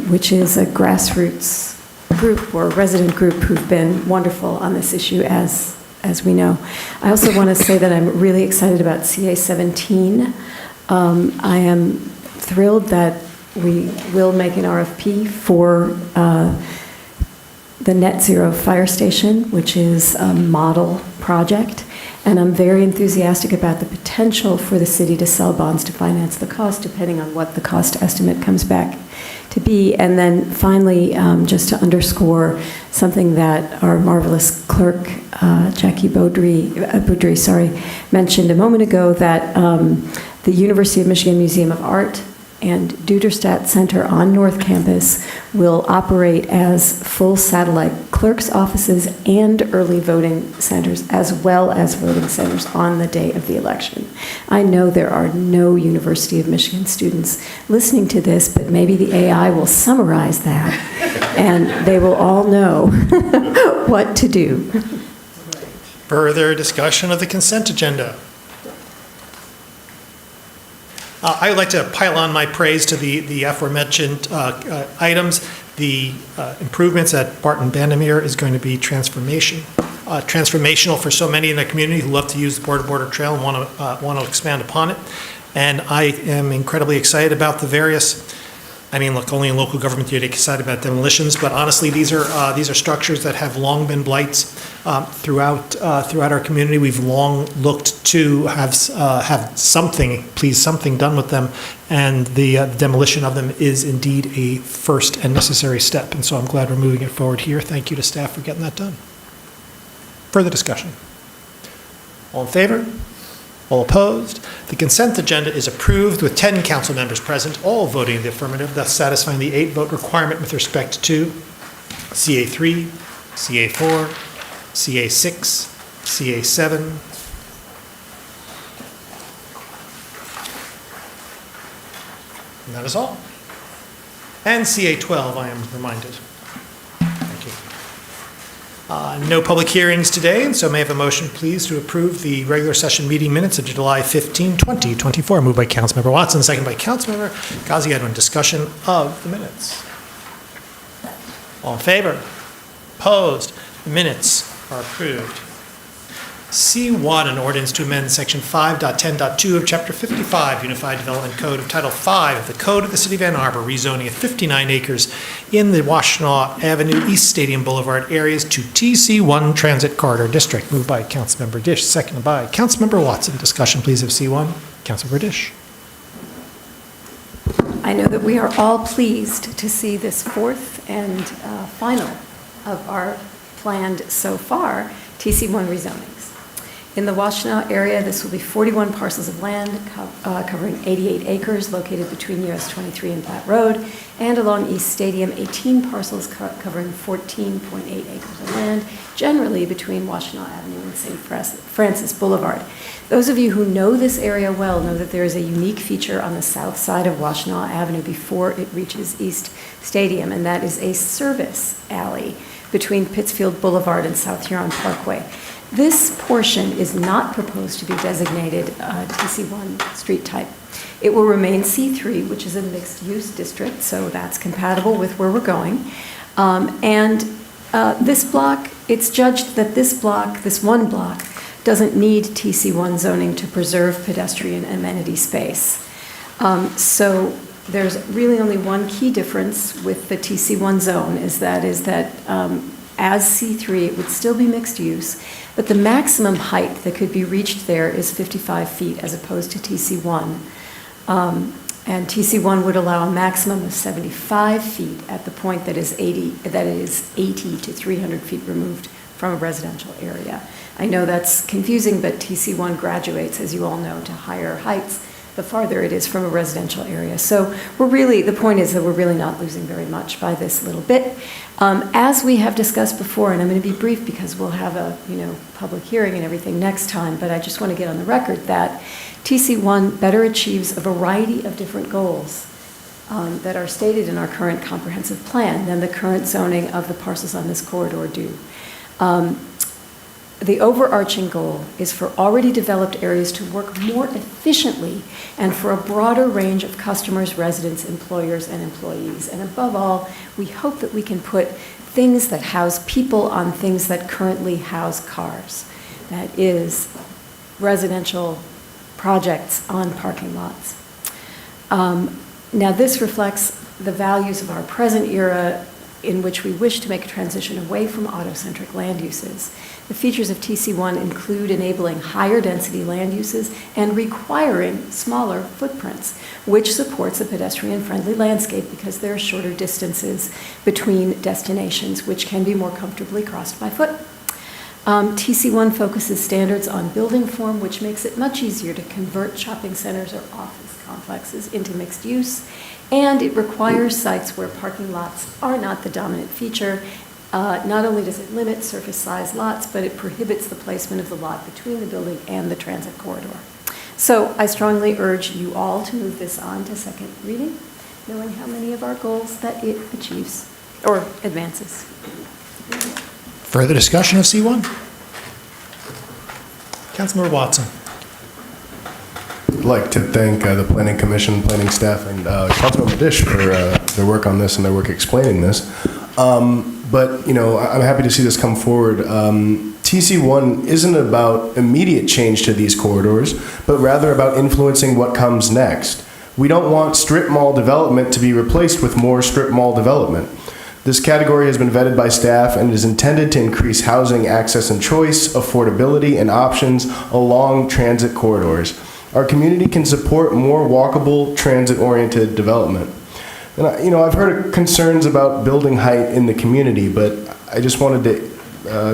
which is a grassroots group or resident group who've been wonderful on this issue as we know. I also want to say that I'm really excited about CA17. I am thrilled that we will make an RFP for the Net Zero Fire Station, which is a model project. And I'm very enthusiastic about the potential for the city to sell bonds to finance the cost, depending on what the cost estimate comes back to be. And then finally, just to underscore something that our marvelous clerk, Jackie Boudry, mentioned a moment ago, that the University of Michigan Museum of Art and Duderstadt Center on North Campus will operate as full satellite clerk's offices and early voting centers, as well as voting centers on the day of the election. I know there are no University of Michigan students listening to this, but maybe the AI will summarize that and they will all know what to do. Further discussion of the consent agenda. I would like to pile on my praise to the aforementioned items. The improvements at Barton Bandemere is going to be transformational for so many in the community who love to use the border trail and want to expand upon it. And I am incredibly excited about the various. I mean, look, only in local government do you get excited about demolitions, but honestly, these are structures that have long been blights throughout our community. We've long looked to have something done with them, and the demolition of them is indeed a first and necessary step. And so I'm glad we're moving it forward here. Thank you to staff for getting that done. Further discussion. All in favor? All opposed? The consent agenda is approved with 10 council members present, all voting in the affirmative, thus satisfying the 8-vote requirement with respect to CA3, CA4, CA6, CA7, and that is all. And CA12, I am reminded. Thank you. No public hearings today, and so may I have a motion, please, to approve the regular session meeting minutes of July 15, 2024. Moved by Councilmember Watson, second by Councilmember Ghazi Edwin. Discussion of the minutes. All in favor? Opposed? The minutes are approved. C1, an ordinance to amend Section 5.10.2 of Chapter 55, Unified Development Code of Title 5 of the Code of the City of Ann Arbor, rezoning of 59 acres in the Washtenaw Avenue, East Stadium Boulevard areas to TC1 Transit Corridor District. Moved by Councilmember Dish, seconded by Councilmember Watson. Discussion, please, of C1. Councilmember Dish. I know that we are all pleased to see this fourth and final of our planned so far TC1 rezonings. In the Washtenaw area, this will be 41 parcels of land covering 88 acres located between US 23 and Platte Road, and along East Stadium, 18 parcels covering 14.8 acres of land, generally between Washtenaw Avenue and St. Francis Boulevard. Those of you who know this area well know that there is a unique feature on the south side of Washtenaw Avenue before it reaches East Stadium, and that is a service alley between Pittsfield Boulevard and South Huron Parkway. This portion is not proposed to be designated TC1 street type. It will remain C3, which is a mixed-use district, so that's compatible with where we're going. This block, it's judged that this one block, doesn't need TC1 zoning to preserve pedestrian amenity space. So there's really only one key difference with the TC1 zone, is that as C3, it would still be mixed use, but the maximum height that could be reached there is 55 feet as opposed to TC1. And TC1 would allow a maximum of 75 feet at the point that is 80 to 300 feet removed from a residential area. I know that's confusing, but TC1 graduates, as you all know, to higher heights the farther it is from a residential area. So the point is that we're really not losing very much by this little bit. As we have discussed before, and I'm going to be brief because we'll have a public hearing and everything next time, but I just want to get on the record that TC1 better achieves a variety of different goals that are stated in our current comprehensive plan than the current zoning of the parcels on this corridor do. The overarching goal is for already developed areas to work more efficiently and for a broader range of customers, residents, employers, and employees. And above all, we hope that we can put things that house people on things that currently house cars. That is, residential projects on parking lots. Now, this reflects the values of our present era in which we wish to make a transition away from auto-centric land uses. The features of TC1 include enabling higher density land uses and requiring smaller footprints, which supports a pedestrian-friendly landscape because there are shorter distances between destinations, which can be more comfortably crossed by foot. TC1 focuses standards on building form, which makes it much easier to convert shopping centers or office complexes into mixed use, and it requires sites where parking lots are not the dominant feature. Not only does it limit surface size lots, but it prohibits the placement of the lot between the building and the transit corridor. So I strongly urge you all to move this on to second reading, knowing how many of our goals that it achieves or advances. Further discussion of C1? Councilmember Watson. I'd like to thank the Planning Commission, planning staff, and Councilmember Dish for their work on this and their work explaining this. But, you know, I'm happy to see this come forward. TC1 isn't about immediate change to these corridors, but rather about influencing what comes next. We don't want strip mall development to be replaced with more strip mall development. This category has been vetted by staff and is intended to increase housing access and choice, affordability, and options along transit corridors. Our community can support more walkable, transit-oriented development. And I've heard concerns about building height in the community, but I just wanted to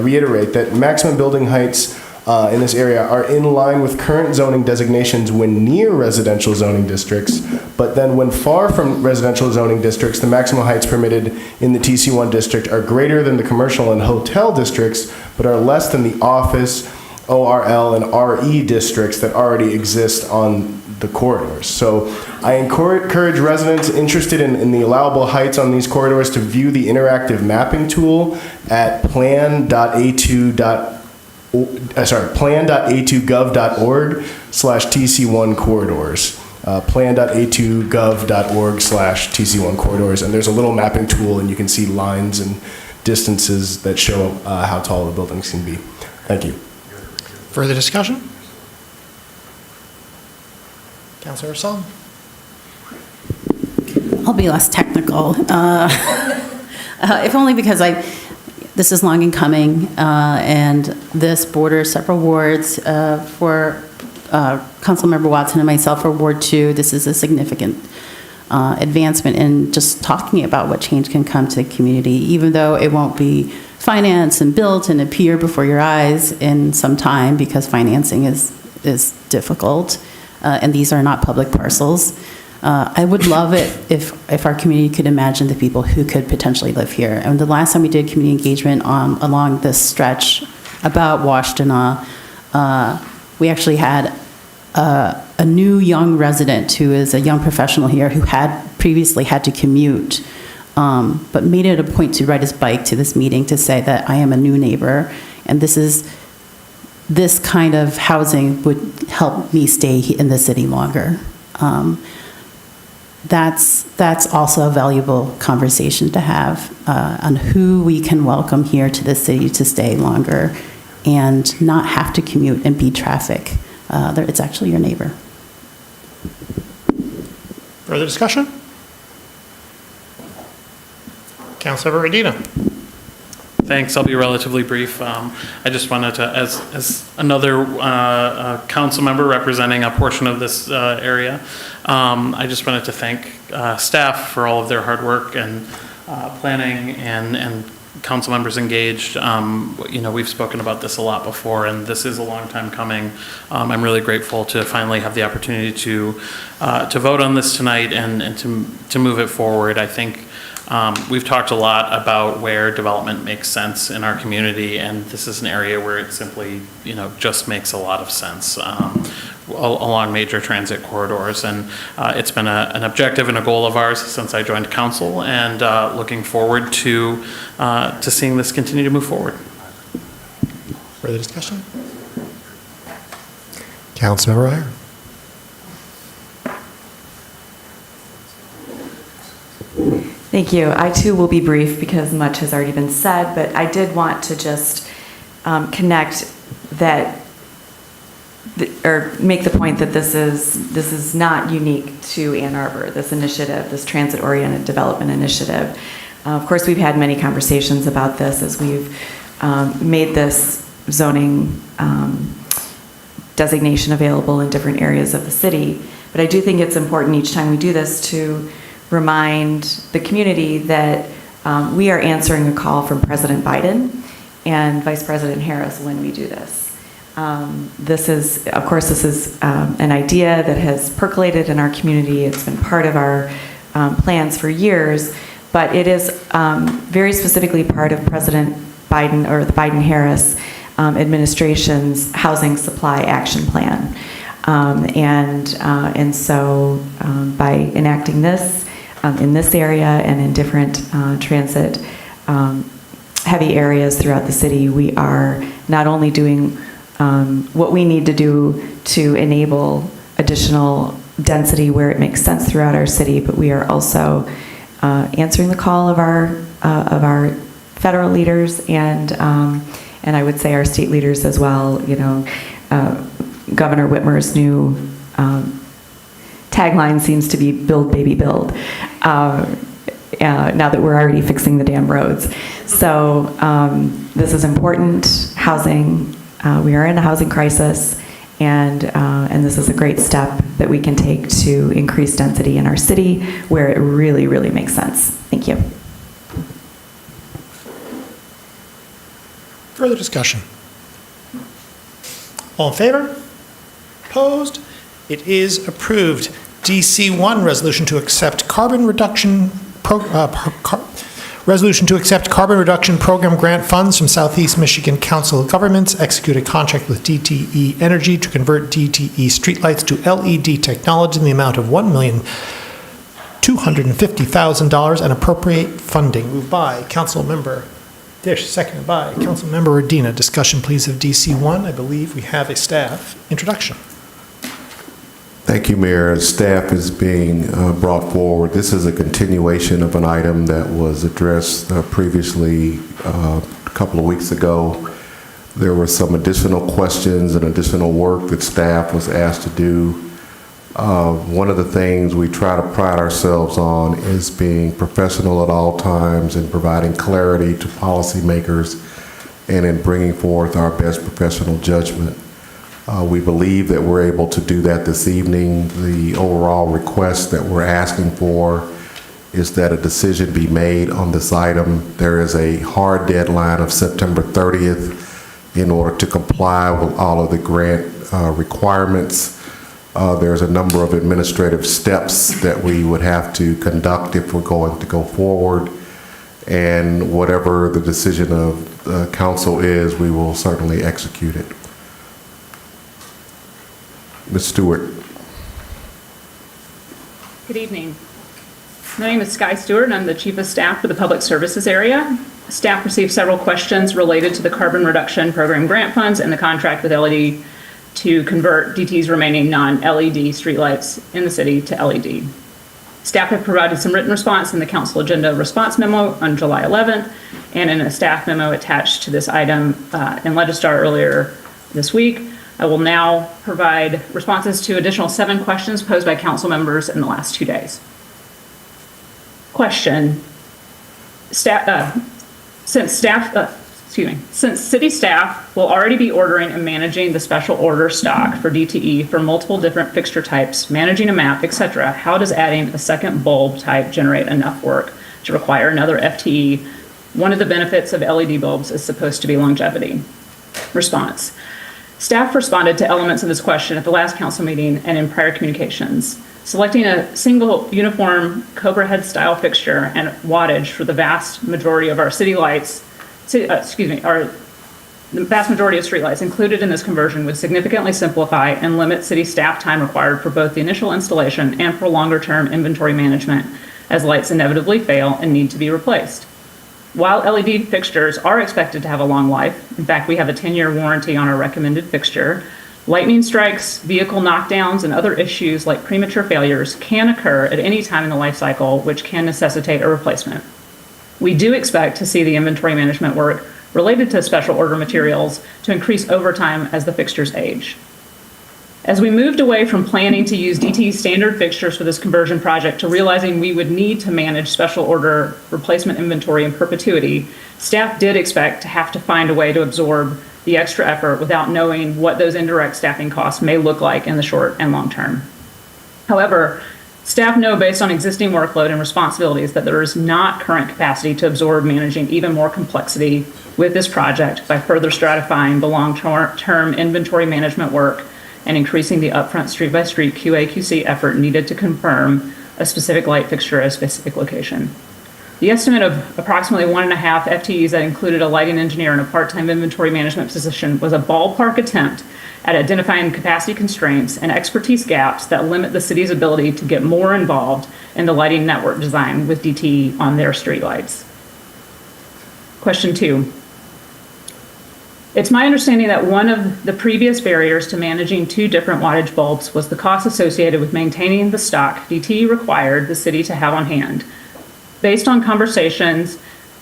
reiterate that maximum building heights in this area are in line with current zoning designations when near residential zoning districts, but then when far from residential zoning districts, the maximum heights permitted in the TC1 district are greater than the commercial and hotel districts, but are less than the office, ORL, and RE districts that already exist on the corridors. So I encourage residents interested in the allowable heights on these corridors to view the interactive mapping tool at plan.a2gov.org/TC1 corridors. Plan.a2gov.org/TC1 corridors. And there's a little mapping tool, and you can see lines and distances that show how tall the buildings can be. Thank you. Further discussion? Councilor Song. I'll be less technical, if only because this is long in coming, and this borders several wards. For Councilmember Watson and myself for Ward 2, this is a significant advancement in just talking about what change can come to the community, even though it won't be financed and built and appear before your eyes in some time because financing is difficult, and these are not public parcels. I would love it if our community could imagine the people who could potentially live here. And the last time we did community engagement along this stretch about Washtenaw, we actually had a new young resident who is a young professional here who had previously had to commute, but made it a point to ride his bike to this meeting to say that I am a new neighbor, and this kind of housing would help me stay in the city longer. That's also a valuable conversation to have on who we can welcome here to the city to stay longer and not have to commute and beat traffic. It's actually your neighbor. Further discussion? Councilor Redina. Thanks. I'll be relatively brief. I just wanted to, as another council member representing a portion of this area, I just wanted to thank staff for all of their hard work and planning and council members engaged. We've spoken about this a lot before, and this is a long time coming. I'm really grateful to finally have the opportunity to vote on this tonight and to move it forward. I think we've talked a lot about where development makes sense in our community, and this is an area where it simply, just makes a lot of sense along major transit corridors. And it's been an objective and a goal of ours since I joined council, and looking forward to seeing this continue to move forward. Further discussion? Councilmember Iyer. Thank you. I too will be brief because much has already been said, but I did want to just connect that, or make the point that this is not unique to Ann Arbor, this initiative, this transit-oriented development initiative. Of course, we've had many conversations about this as we've made this zoning designation available in different areas of the city. But I do think it's important each time we do this to remind the community that we are answering a call from President Biden and Vice President Harris when we do this. This is an idea that has percolated in our community. It's been part of our plans for years, but it is very specifically part of President Biden or the Biden-Harris administration's housing supply action plan. And so by enacting this in this area and in different transit heavy areas throughout the city, we are not only doing what we need to do to enable additional density where it makes sense throughout our city, but we are also answering the call of our federal leaders and I would say our state leaders as well. You know, Governor Whitmer's new tagline seems to be "Build, Baby, Build." Now that we're already fixing the damn roads, so this is important housing. We are in a housing crisis, and this is a great step that we can take to increase density in our city where it really, really makes sense. Thank you. Further discussion? All in favor? Opposed? It is approved. DC1, resolution to accept carbon reduction program grant funds from Southeast Michigan Council of Governments, execute a contract with DTE Energy to convert DTE streetlights to LED technology in the amount of $1,250,000 and appropriate funding. Moved by Councilmember Dish, seconded by Councilmember Radina. Discussion, please, of DC1. I believe we have a staff introduction. Thank you, Mayor. Staff is being brought forward. This is a continuation of an item that was addressed previously a couple of weeks ago. There were some additional questions and additional work that staff was asked to do. One of the things we try to pride ourselves on is being professional at all times and providing clarity to policymakers and in bringing forth our best professional judgment. We believe that we're able to do that this evening. The overall request that we're asking for is that a decision be made on this item. There is a hard deadline of September 30th in order to comply with all of the grant requirements. There's a number of administrative steps that we would have to conduct if we're going to go forward. And whatever the decision of council is, we will certainly execute it. Ms. Stewart. Good evening. My name is Sky Stewart, and I'm the Chief of Staff for the Public Services area. Staff received several questions related to the Carbon Reduction Program grant funds and the contract with LED to convert DT's remaining non-LED streetlights in the city to LED. Staff have provided some written response in the council agenda response memo on July 11th and in a staff memo attached to this item in Legistar earlier this week. I will now provide responses to additional 7 questions posed by council members in the last 2 days. Question: since city staff will already be ordering and managing the special order stock for DTE for multiple different fixture types, managing a map, etc., how does adding a second bulb type generate enough work to require another FTE? One of the benefits of LED bulbs is supposed to be longevity. Response: staff responded to elements of this question at the last council meeting and in prior communications. Selecting a single uniform Cobra head style fixture and wattage for the vast majority of our city lights, the vast majority of streetlights included in this conversion would significantly simplify and limit city staff time required for both the initial installation and for longer term inventory management as lights inevitably fail and need to be replaced. While LED fixtures are expected to have a long life, in fact, we have a 10-year warranty on our recommended fixture, lightning strikes, vehicle knockdowns, and other issues like premature failures can occur at any time in the life cycle, which can necessitate a replacement. We do expect to see the inventory management work related to special order materials to increase over time as the fixtures age. As we moved away from planning to use DTE standard fixtures for this conversion project to realizing we would need to manage special order replacement inventory in perpetuity, staff did expect to have to find a way to absorb the extra effort without knowing what those indirect staffing costs may look like in the short and long term. However, staff know based on existing workload and responsibilities that there is not current capacity to absorb managing even more complexity with this project by further stratifying the long-term inventory management work and increasing the upfront street-by-street QA/QC effort needed to confirm a specific light fixture at a specific location. The estimate of approximately 1.5 FTEs that included a lighting engineer and a part-time inventory management position was a ballpark attempt at identifying capacity constraints and expertise gaps that limit the city's ability to get more involved in the lighting network design with DTE on their streetlights. Question 2. It's my understanding that one of the previous barriers to managing 2 different wattage bulbs was the cost associated with maintaining the stock DTE required the city to have on hand. Based on conversations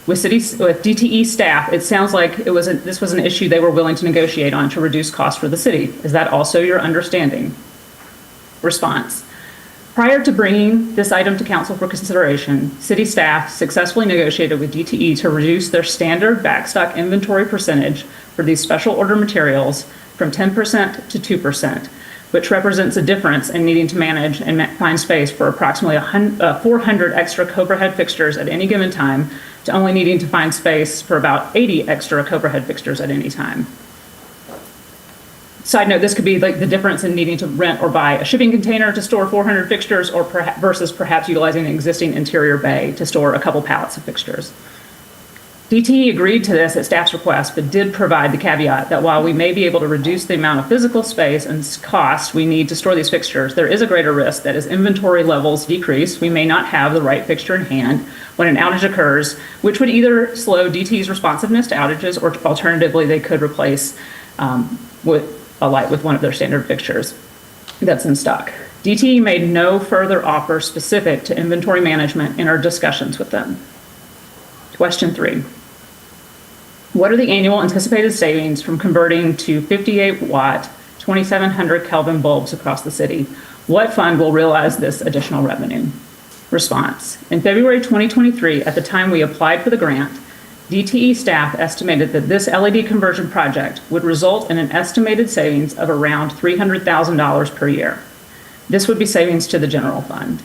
with DTE staff, it sounds like this was an issue they were willing to negotiate on to reduce costs for the city. Is that also your understanding? Response. Prior to bringing this item to council for consideration, city staff successfully negotiated with DTE to reduce their standard backstock inventory percentage for these special order materials from 10% to 2%, which represents a difference in needing to manage and find space for approximately 400 extra Cobra head fixtures at any given time to only needing to find space for about 80 extra Cobra head fixtures at any time. Side note, this could be like the difference in needing to rent or buy a shipping container to store 400 fixtures or versus perhaps utilizing an existing interior bay to store a couple pallets of fixtures. DTE agreed to this at staff's request, but did provide the caveat that while we may be able to reduce the amount of physical space and cost we need to store these fixtures, there is a greater risk that as inventory levels decrease, we may not have the right fixture in hand when an outage occurs, which would either slow DTE's responsiveness to outages or alternatively they could replace with a light with one of their standard fixtures that's in stock. DTE made no further offer specific to inventory management in our discussions with them. Question 3. What are the annual anticipated savings from converting to 58-watt, 2700 Kelvin bulbs across the city? What fund will realize this additional revenue? Response. In February 2023, at the time we applied for the grant, DTE staff estimated that this LED conversion project would result in an estimated savings of around $300,000 per year. This would be savings to the general fund.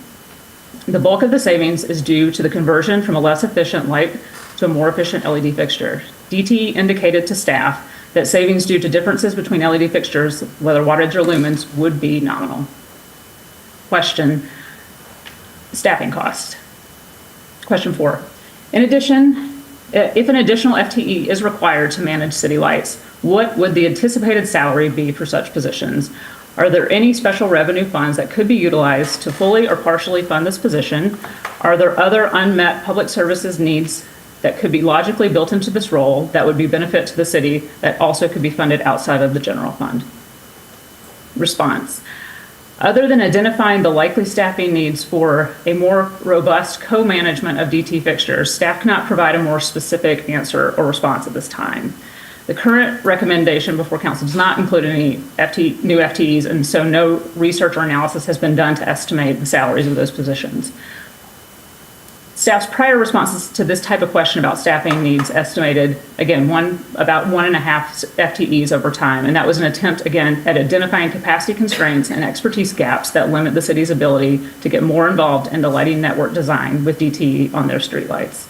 The bulk of the savings is due to the conversion from a less efficient light to a more efficient LED fixture. DTE indicated to staff that savings due to differences between LED fixtures, whether wattage or lumens, would be nominal. Question, staffing cost. Question 4. In addition, if an additional FTE is required to manage city lights, what would the anticipated salary be for such positions? Are there any special revenue funds that could be utilized to fully or partially fund this position? Are there other unmet public services needs that could be logically built into this role that would be benefit to the city that also could be funded outside of the general fund? Response. Other than identifying the likely staffing needs for a more robust co-management of DT fixtures, staff cannot provide a more specific answer or response at this time. The current recommendation before council does not include any new FTEs, and so no research or analysis has been done to estimate the salaries of those positions. Staff's prior responses to this type of question about staffing needs estimated, again, about 1.5 FTEs over time, and that was an attempt, again, at identifying capacity constraints and expertise gaps that limit the city's ability to get more involved in the lighting network design with DTE on their streetlights.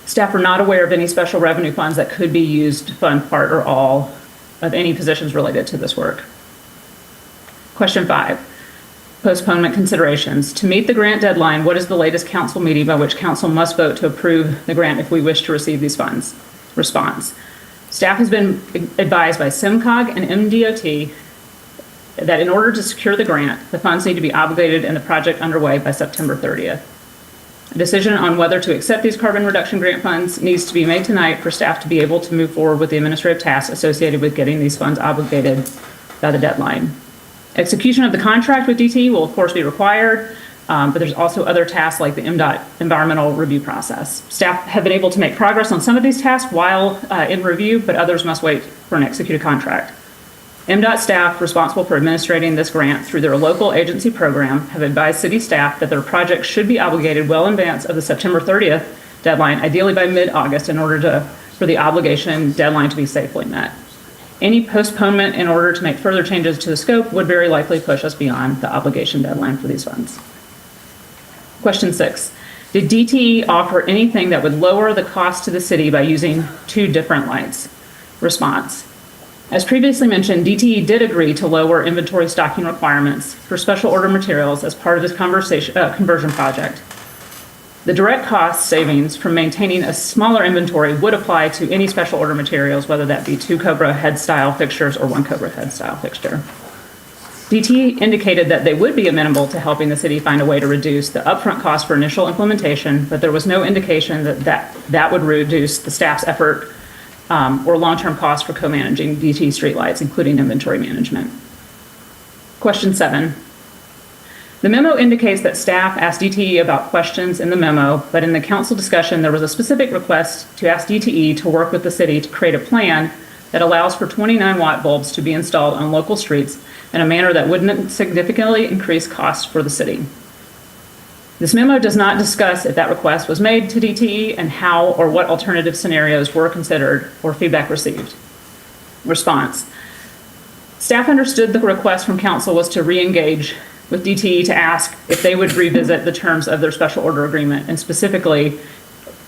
Staff are not aware of any special revenue funds that could be used to fund part or all of any positions related to this work. Question 5. Postponement considerations. To meet the grant deadline, what is the latest council meeting by which council must vote to approve the grant if we wish to receive these funds? Response. Staff has been advised by SIMCOG and MDOT that in order to secure the grant, the funds need to be obligated and the project underway by September 30th. A decision on whether to accept these carbon reduction grant funds needs to be made tonight for staff to be able to move forward with the administrative tasks associated with getting these funds obligated by the deadline. Execution of the contract with DTE will of course be required, but there's also other tasks like the MDOT environmental review process. Staff have been able to make progress on some of these tasks while in review, but others must wait for an executed contract. MDOT staff responsible for administrating this grant through their local agency program have advised city staff that their project should be obligated well in advance of the September 30th deadline, ideally by mid-August, in order for the obligation deadline to be safely met. Any postponement in order to make further changes to the scope would very likely push us beyond the obligation deadline for these funds. Question 6. Did DTE offer anything that would lower the cost to the city by using 2 different lights? Response. As previously mentioned, DTE did agree to lower inventory stocking requirements for special order materials as part of this conversion project. The direct cost savings from maintaining a smaller inventory would apply to any special order materials, whether that be 2 Cobra head style fixtures or 1 Cobra head style fixture. DTE indicated that they would be amenable to helping the city find a way to reduce the upfront cost for initial implementation, but there was no indication that would reduce the staff's effort or long-term cost for co-managing DTE streetlights, including inventory management. Question 7. The memo indicates that staff asked DTE about questions in the memo, but in the council discussion, there was a specific request to ask DTE to work with the city to create a plan that allows for 29-watt bulbs to be installed on local streets in a manner that wouldn't significantly increase costs for the city. This memo does not discuss if that request was made to DTE and how or what alternative scenarios were considered or feedback received. Response. Staff understood the request from council was to re-engage with DTE to ask if they would revisit the terms of their special order agreement, and specifically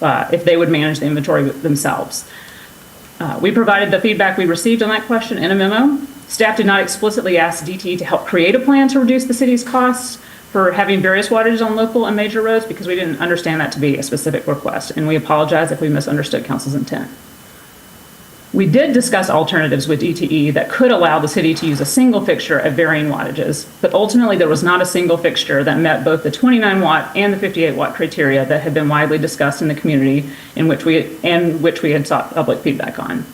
if they would manage the inventory themselves. We provided the feedback we received on that question in a memo. Staff did not explicitly ask DTE to help create a plan to reduce the city's costs for having various wattages on local and major roads, because we didn't understand that to be a specific request, and we apologize if we misunderstood council's intent. We did discuss alternatives with DTE that could allow the city to use a single fixture at varying wattages, but ultimately there was not a single fixture that met both the 29-watt and the 58-watt criteria that had been widely discussed in the community in which we had sought public feedback on.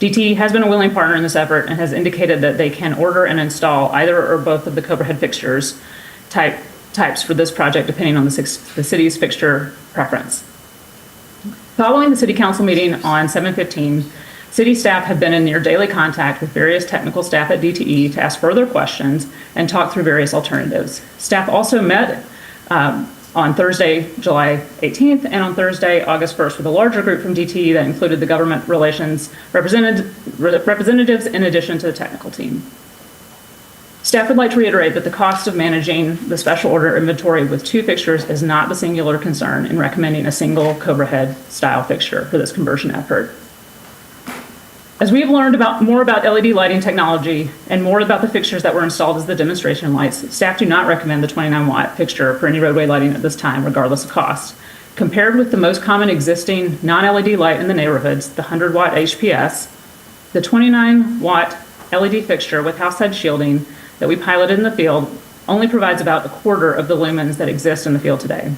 DTE has been a willing partner in this effort and has indicated that they can order and install either or both of the Cobra head fixtures types for this project, depending on the city's fixture preference. Following the city council meeting on 7/15, city staff have been in near daily contact with various technical staff at DTE to ask further questions and talk through various alternatives. Staff also met on Thursday, July 18th, and on Thursday, August 1st, with a larger group from DTE that included the government relations representatives in addition to the technical team. Staff would like to reiterate that the cost of managing the special order inventory with 2 fixtures is not the singular concern in recommending a single Cobra head style fixture for this conversion effort. As we have learned more about LED lighting technology and more about the fixtures that were installed as the demonstration lights, staff do not recommend the 29-watt fixture for any roadway lighting at this time, regardless of cost. Compared with the most common existing non-LED light in the neighborhoods, the 100-watt HPS, the 29-watt LED fixture with house-side shielding that we piloted in the field only provides about a quarter of the lumens that exist in the field today.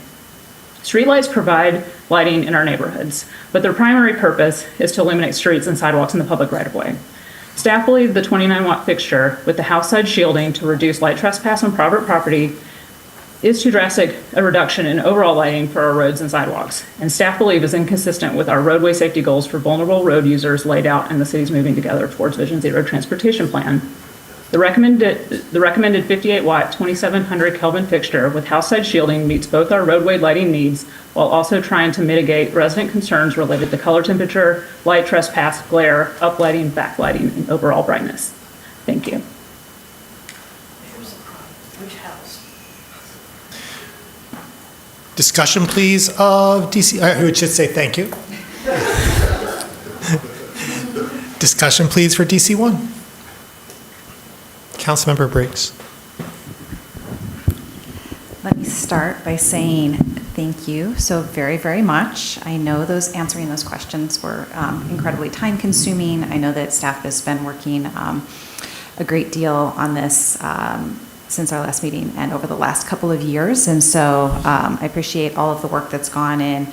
Streetlights provide lighting in our neighborhoods, but their primary purpose is to illuminate streets and sidewalks in the public right-of-way. Staff believe the 29-watt fixture with the house-side shielding to reduce light trespass on private property is too drastic a reduction in overall lighting for our roads and sidewalks, and staff believe is inconsistent with our roadway safety goals for vulnerable road users laid out in the city's Moving Together Towards Vision Zero transportation plan. The recommended 58-watt 2700 Kelvin fixture with house-side shielding meets both our roadway lighting needs while also trying to mitigate resident concerns related to color temperature, light trespass, glare, uplighting, backlighting, and overall brightness. Thank you. Discussion, please, of DC, I should say thank you. Discussion, please, for DC1. Councilmember Briggs. Let me start by saying thank you so very, very much. I know answering those questions were incredibly time consuming. I know that staff has been working a great deal on this since our last meeting and over the last couple of years. And so I appreciate all of the work that's gone in,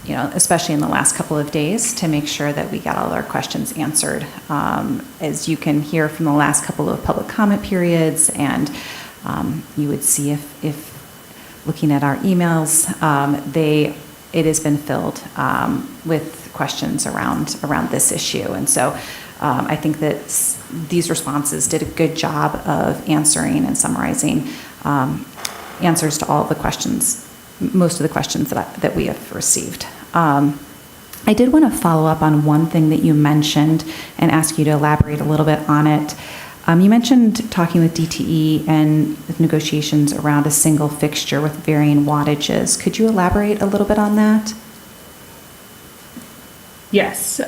especially in the last couple of days to make sure that we got all our questions answered. As you can hear from the last couple of public comment periods, and you would see if looking at our emails, it has been filled with questions around this issue. And so I think that these responses did a good job of answering and summarizing answers to all of the questions, most of the questions that we have received. I did want to follow up on one thing that you mentioned and ask you to elaborate a little bit on it. You mentioned talking with DTE and with negotiations around a single fixture with varying wattages. Could you elaborate a little bit on that? Yes.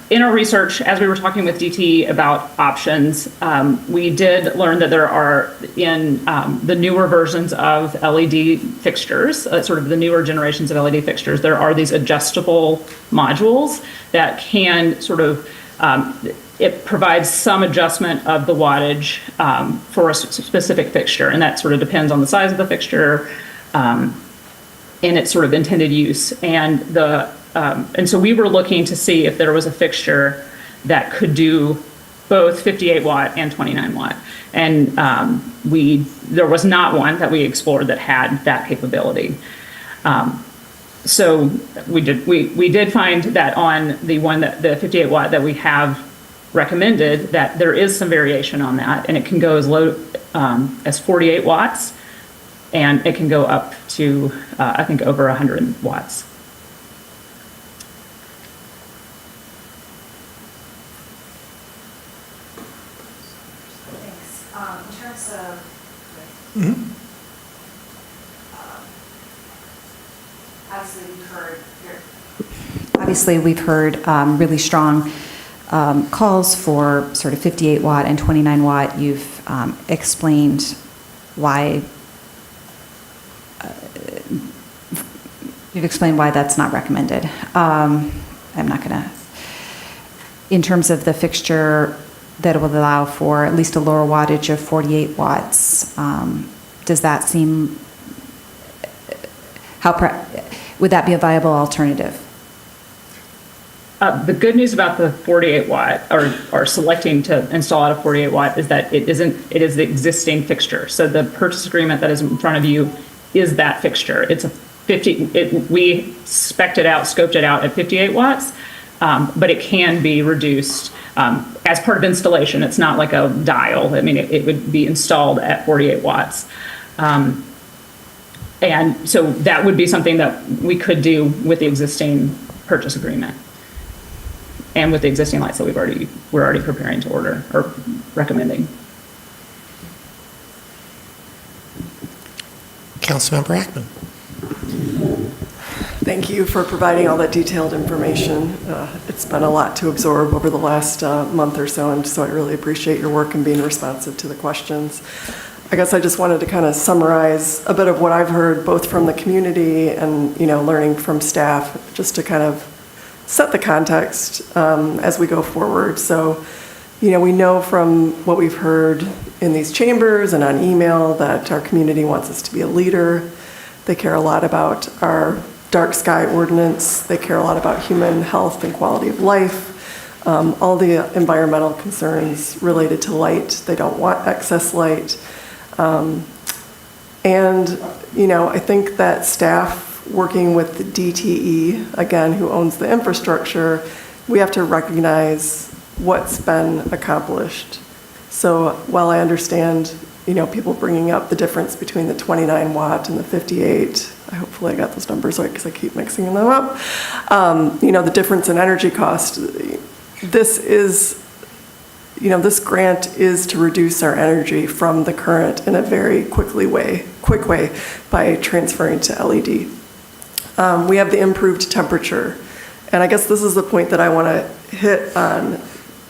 In our research, as we were talking with DTE about options, we did learn that there are in the newer versions of LED fixtures, sort of the newer generations of LED fixtures, there are these adjustable modules that can sort of, it provides some adjustment of the wattage for a specific fixture, and that sort of depends on the size of the fixture and its sort of intended use. And so we were looking to see if there was a fixture that could do both 58 watt and 29 watt. And there was not one that we explored that had that capability. So we did find that on the 58 watt that we have recommended, that there is some variation on that, and it can go as low as 48 watts, and it can go up to, I think, over 100 watts. Obviously, we've heard really strong calls for sort of 58 watt and 29 watt. You've explained why that's not recommended. I'm not going to. In terms of the fixture that will allow for at least a lower wattage of 48 watts, does that seem, would that be a viable alternative? The good news about the 48 watt or selecting to install at a 48 watt is that it is the existing fixture. So the purchase agreement that is in front of you is that fixture. It's a we spec'd it out, scoped it out at 58 watts, but it can be reduced as part of installation. It's not like a dial. I mean, it would be installed at 48 watts. And so that would be something that we could do with the existing purchase agreement and with the existing lights that we're already preparing to order or recommending. Councilmember Ackman. Thank you for providing all that detailed information. It's been a lot to absorb over the last month or so, and so I really appreciate your work and being responsive to the questions. I guess I just wanted to kind of summarize a bit of what I've heard both from the community and, learning from staff, just to kind of set the context as we go forward. So, we know from what we've heard in these chambers and on email that our community wants us to be a leader. They care a lot about our dark sky ordinance. They care a lot about human health and quality of life. All the environmental concerns related to light. They don't want excess light. I think that staff working with the DTE, again, who owns the infrastructure, we have to recognize what's been accomplished. So while I understand, people bringing up the difference between the 29 watt and the 58, hopefully I got those numbers right because I keep mixing them up. The difference in energy cost, this grant is to reduce our energy from the current in a very quick way by transferring to LED. We have the improved temperature, and I guess this is the point that I want to hit on.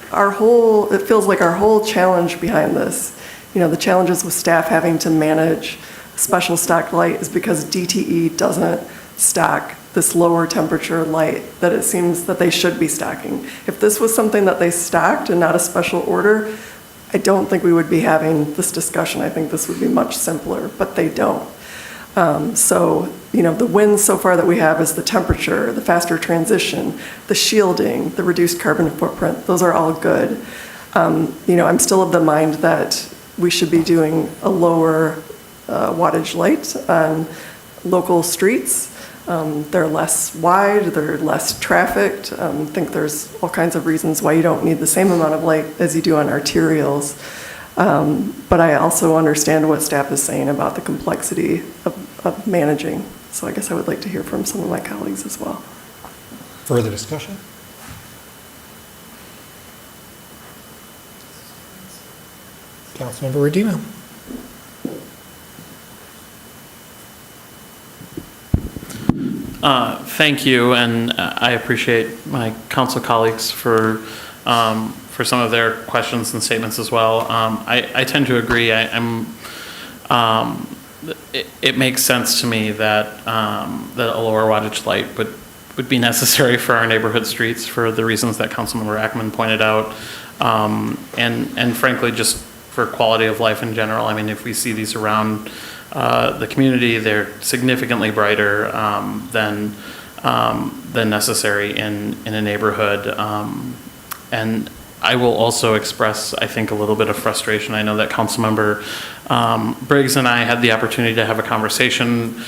It feels like our whole challenge behind this, the challenges with staff having to manage special stock light is because DTE doesn't stock this lower temperature light that it seems that they should be stocking. If this was something that they stocked and not a special order, I don't think we would be having this discussion. I think this would be much simpler, but they don't. The wins so far that we have is the temperature, the faster transition, the shielding, the reduced carbon footprint. Those are all good. I'm still of the mind that we should be doing a lower wattage light on local streets. They're less wide, they're less trafficked. I think there's all kinds of reasons why you don't need the same amount of light as you do on arterials. But I also understand what staff is saying about the complexity of managing. So I guess I would like to hear from some of my colleagues as well. Further discussion? Councilmember Rodino. Thank you, and I appreciate my council colleagues for some of their questions and statements as well. I tend to agree. It makes sense to me that that a lower wattage light would be necessary for our neighborhood streets for the reasons that Councilmember Ackerman pointed out, and frankly, just for quality of life in general. I mean, if we see these around the community, they're significantly brighter than necessary in a neighborhood. And I will also express, I think, a little bit of frustration. I know that Councilmember Briggs and I had the opportunity to have a conversation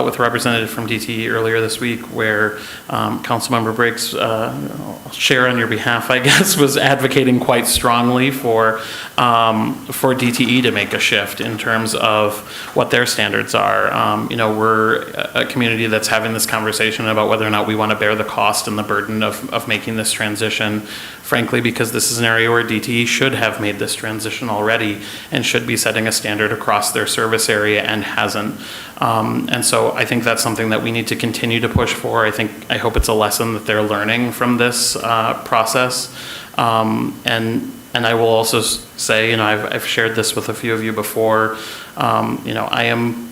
with a representative from DTE earlier this week where Councilmember Briggs, I'll share on your behalf, I guess, was advocating quite strongly for DTE to make a shift in terms of what their standards are. We're a community that's having this conversation about whether or not we want to bear the cost and the burden of making this transition, frankly, because this is an area where DTE should have made this transition already and should be setting a standard across their service area and hasn't. And so I think that's something that we need to continue to push for. I hope it's a lesson that they're learning from this process. And I will also say, I've shared this with a few of you before, I am,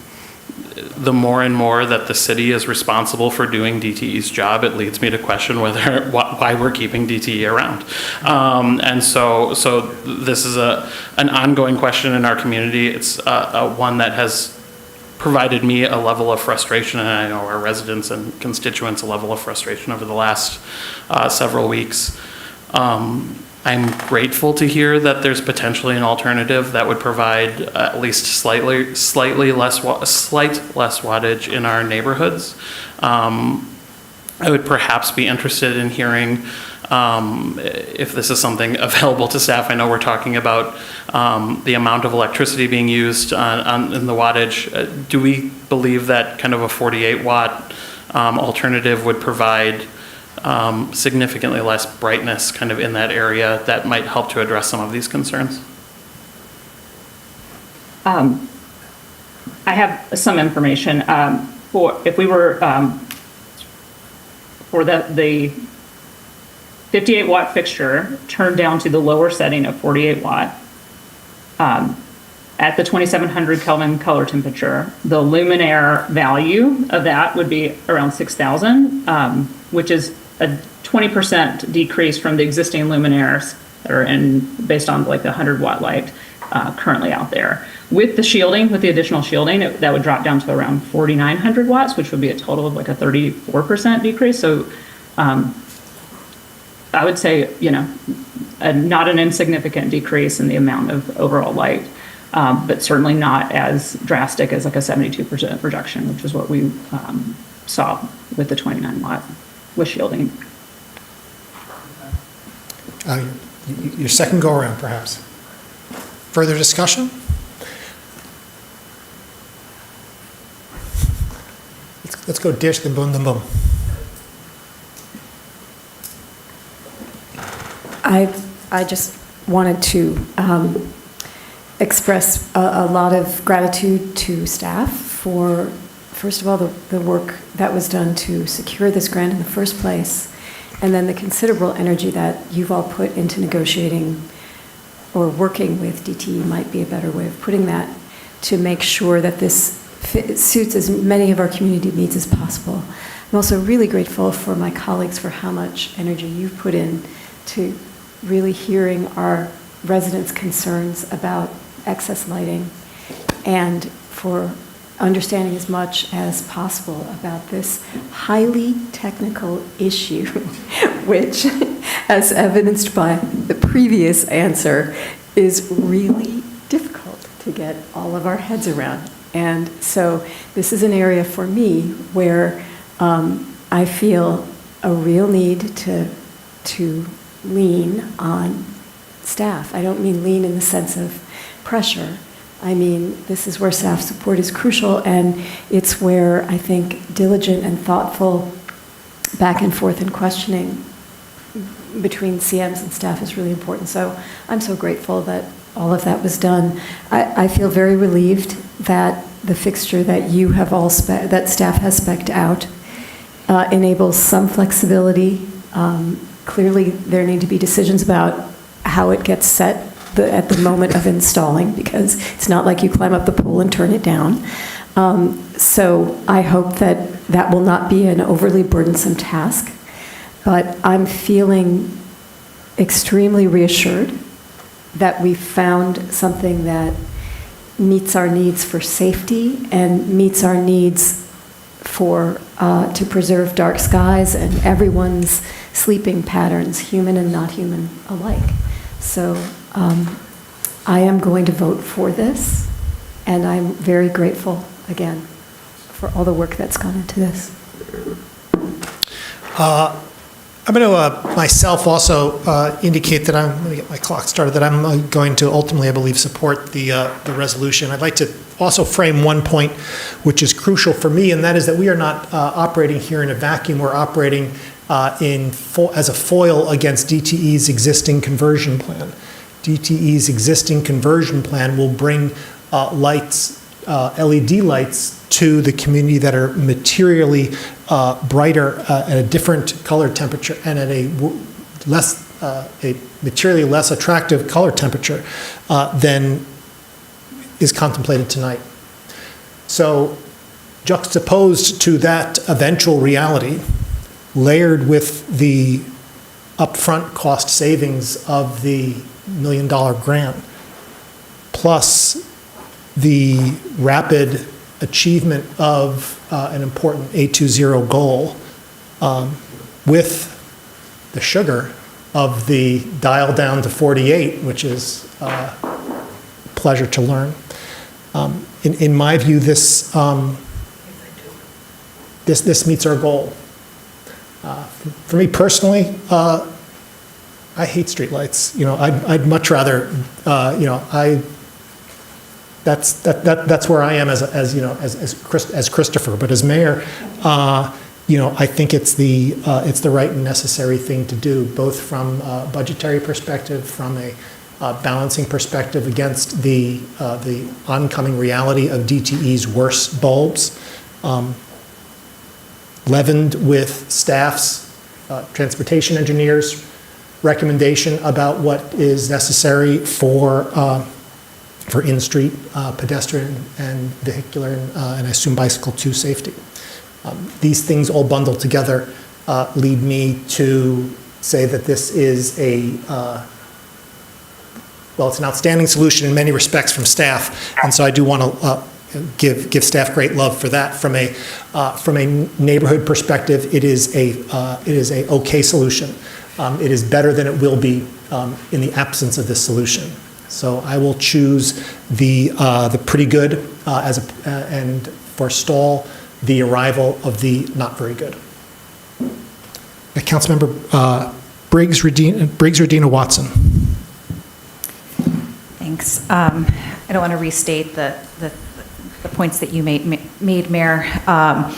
the more and more that the city is responsible for doing DTE's job, it leads me to question why we're keeping DTE around. And so this is an ongoing question in our community. It's one that has provided me a level of frustration, and I know our residents and constituents a level of frustration over the last several weeks. I'm grateful to hear that there's potentially an alternative that would provide at least slight less wattage in our neighborhoods. I would perhaps be interested in hearing if this is something available to staff. I know we're talking about the amount of electricity being used in the wattage. Do we believe that kind of a 48 watt alternative would provide significantly less brightness kind of in that area that might help to address some of these concerns? I have some information. If we were for the 58 watt fixture turned down to the lower setting of 48 watt at the 2700 Kelvin color temperature, the luminaire value of that would be around 6,000, which is a 20% decrease from the existing luminaires that are based on like the 100 watt light currently out there. With the shielding, with the additional shielding, that would drop down to around 4,900 watts, which would be a total of like a 34% decrease. So I would say, not an insignificant decrease in the amount of overall light, but certainly not as drastic as like a 72% reduction, which is what we saw with the 29 watt with shielding. Your second go around, perhaps. Further discussion? Let's go dish, then boom, then boom. I just wanted to express a lot of gratitude to staff for, first of all, the work that was done to secure this grant in the first place, and then the considerable energy that you've all put into negotiating or working with DTE might be a better way of putting that, to make sure that this suits as many of our community needs as possible. I'm also really grateful for my colleagues for how much energy you've put in to really hearing our residents' concerns about excess lighting, and for understanding as much as possible about this highly technical issue, which, as evidenced by the previous answer, is really difficult to get all of our heads around. And so this is an area for me where I feel a real need to lean on staff. I don't mean lean in the sense of pressure. I mean, this is where staff support is crucial, and it's where I think diligent and thoughtful back and forth and questioning between CMs and staff is really important. So I'm so grateful that all of that was done. I feel very relieved that the fixture that you have all that staff has spec'd out enables some flexibility. Clearly, there need to be decisions about how it gets set at the moment of installing, because it's not like you climb up the pole and turn it down. So I hope that that will not be an overly burdensome task, but I'm feeling extremely reassured that we found something that meets our needs for safety and meets our needs for to preserve dark skies and everyone's sleeping patterns, human and not human alike. So I am going to vote for this, and I'm very grateful again for all the work that's gone into this. I'm going to myself also indicate that let me get my clock started, that I'm going to ultimately, I believe, support the resolution. I'd like to also frame one point which is crucial for me, and that is that we are not operating here in a vacuum. We're operating as a foil against DTE's existing conversion plan. DTE's existing conversion plan will bring lights, LED lights, to the community that are materially brighter at a different color temperature and at a materially less attractive color temperature than is contemplated tonight. So juxtaposed to that eventual reality, layered with the upfront cost savings of the $1 million grant, plus the rapid achievement of an important 820 goal, with the sugar of the dial down to 48, which is a pleasure to learn. In my view, this meets our goal. For me personally, I hate streetlights. I'd much rather, that's where I am as Christopher. But as mayor, I think it's the right and necessary thing to do, both from a budgetary perspective, from a balancing perspective against the oncoming reality of DTE's worst bulbs, leavened with staff's, transportation engineers' recommendation about what is necessary for in-street pedestrian and vehicular and I assume bicycle too safety. These things all bundled together lead me to say that this is it's an outstanding solution in many respects from staff, and so I do want to give staff great love for that. From a neighborhood perspective, it is a okay solution. It is better than it will be in the absence of this solution. So I will choose the pretty good and forestall the arrival of the not very good. Councilmember Briggs Rodina Watson. Thanks. I don't want to restate the points that you made, Mayor. I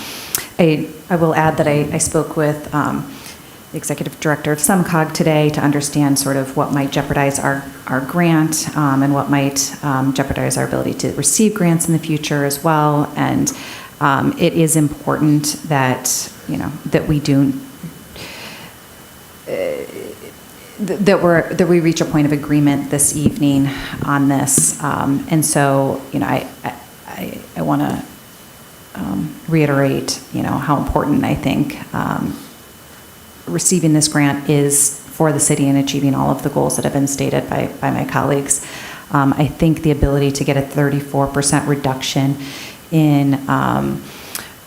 will add that I spoke with the executive director of SumCog today to understand sort of what might jeopardize our grant and what might jeopardize our ability to receive grants in the future as well. And it is important that that we do that we reach a point of agreement this evening on this. And so I want to reiterate how important I think receiving this grant is for the city and achieving all of the goals that have been stated by my colleagues. I think the ability to get a 34% reduction in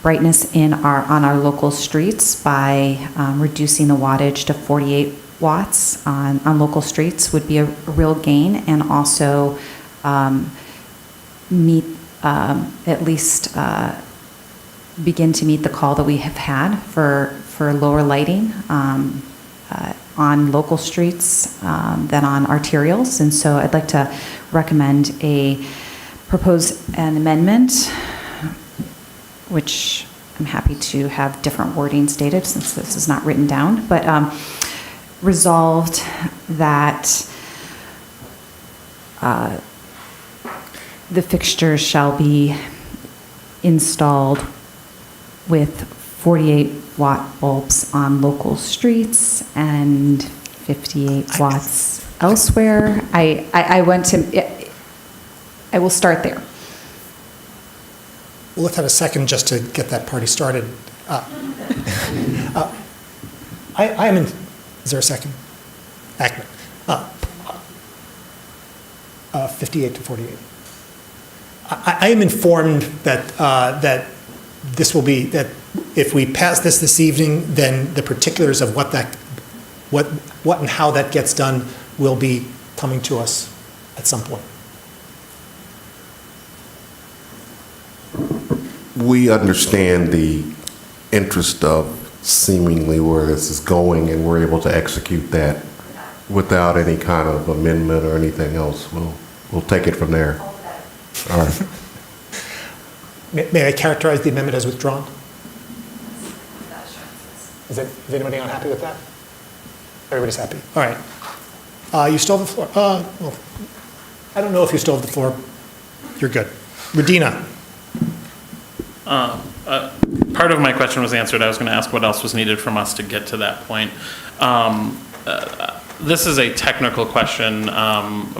brightness on our local streets by reducing the wattage to 48 watts on local streets would be a real gain, and also meet at least begin to meet the call that we have had for lower lighting on local streets than on arterials. And so I'd like to recommend propose an amendment, which I'm happy to have different wording stated since this is not written down, but resolved that the fixtures shall be installed with 48-watt bulbs on local streets and 58 watts elsewhere. I will start there. Well, let's have a second just to get that party started. I am in, is there a second? Ackman. 58 to 48. I am informed that this will be, that if we pass this evening, then the particulars of what and how that gets done will be coming to us at some point. We understand the interest of seemingly where this is going, and we're able to execute that without any kind of amendment or anything else. We'll take it from there. All right. May I characterize the amendment as withdrawn? Is anybody unhappy with that? Everybody's happy. All right. You still have the floor. Well, I don't know if you still have the floor. You're good. Radina. Part of my question was answered. I was going to ask what else was needed from us to get to that point. This is a technical question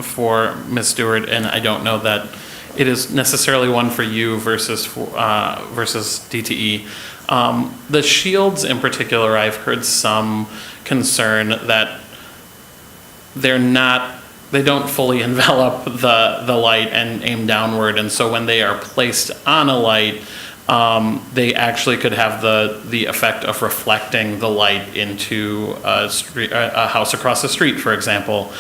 for Ms. Stewart, and I don't know that it is necessarily one for you versus DTE. The shields in particular, I've heard some concern that they don't fully envelop the light and aim downward, and so when they are placed on a light, they actually could have the effect of reflecting the light into a house across the street, for example.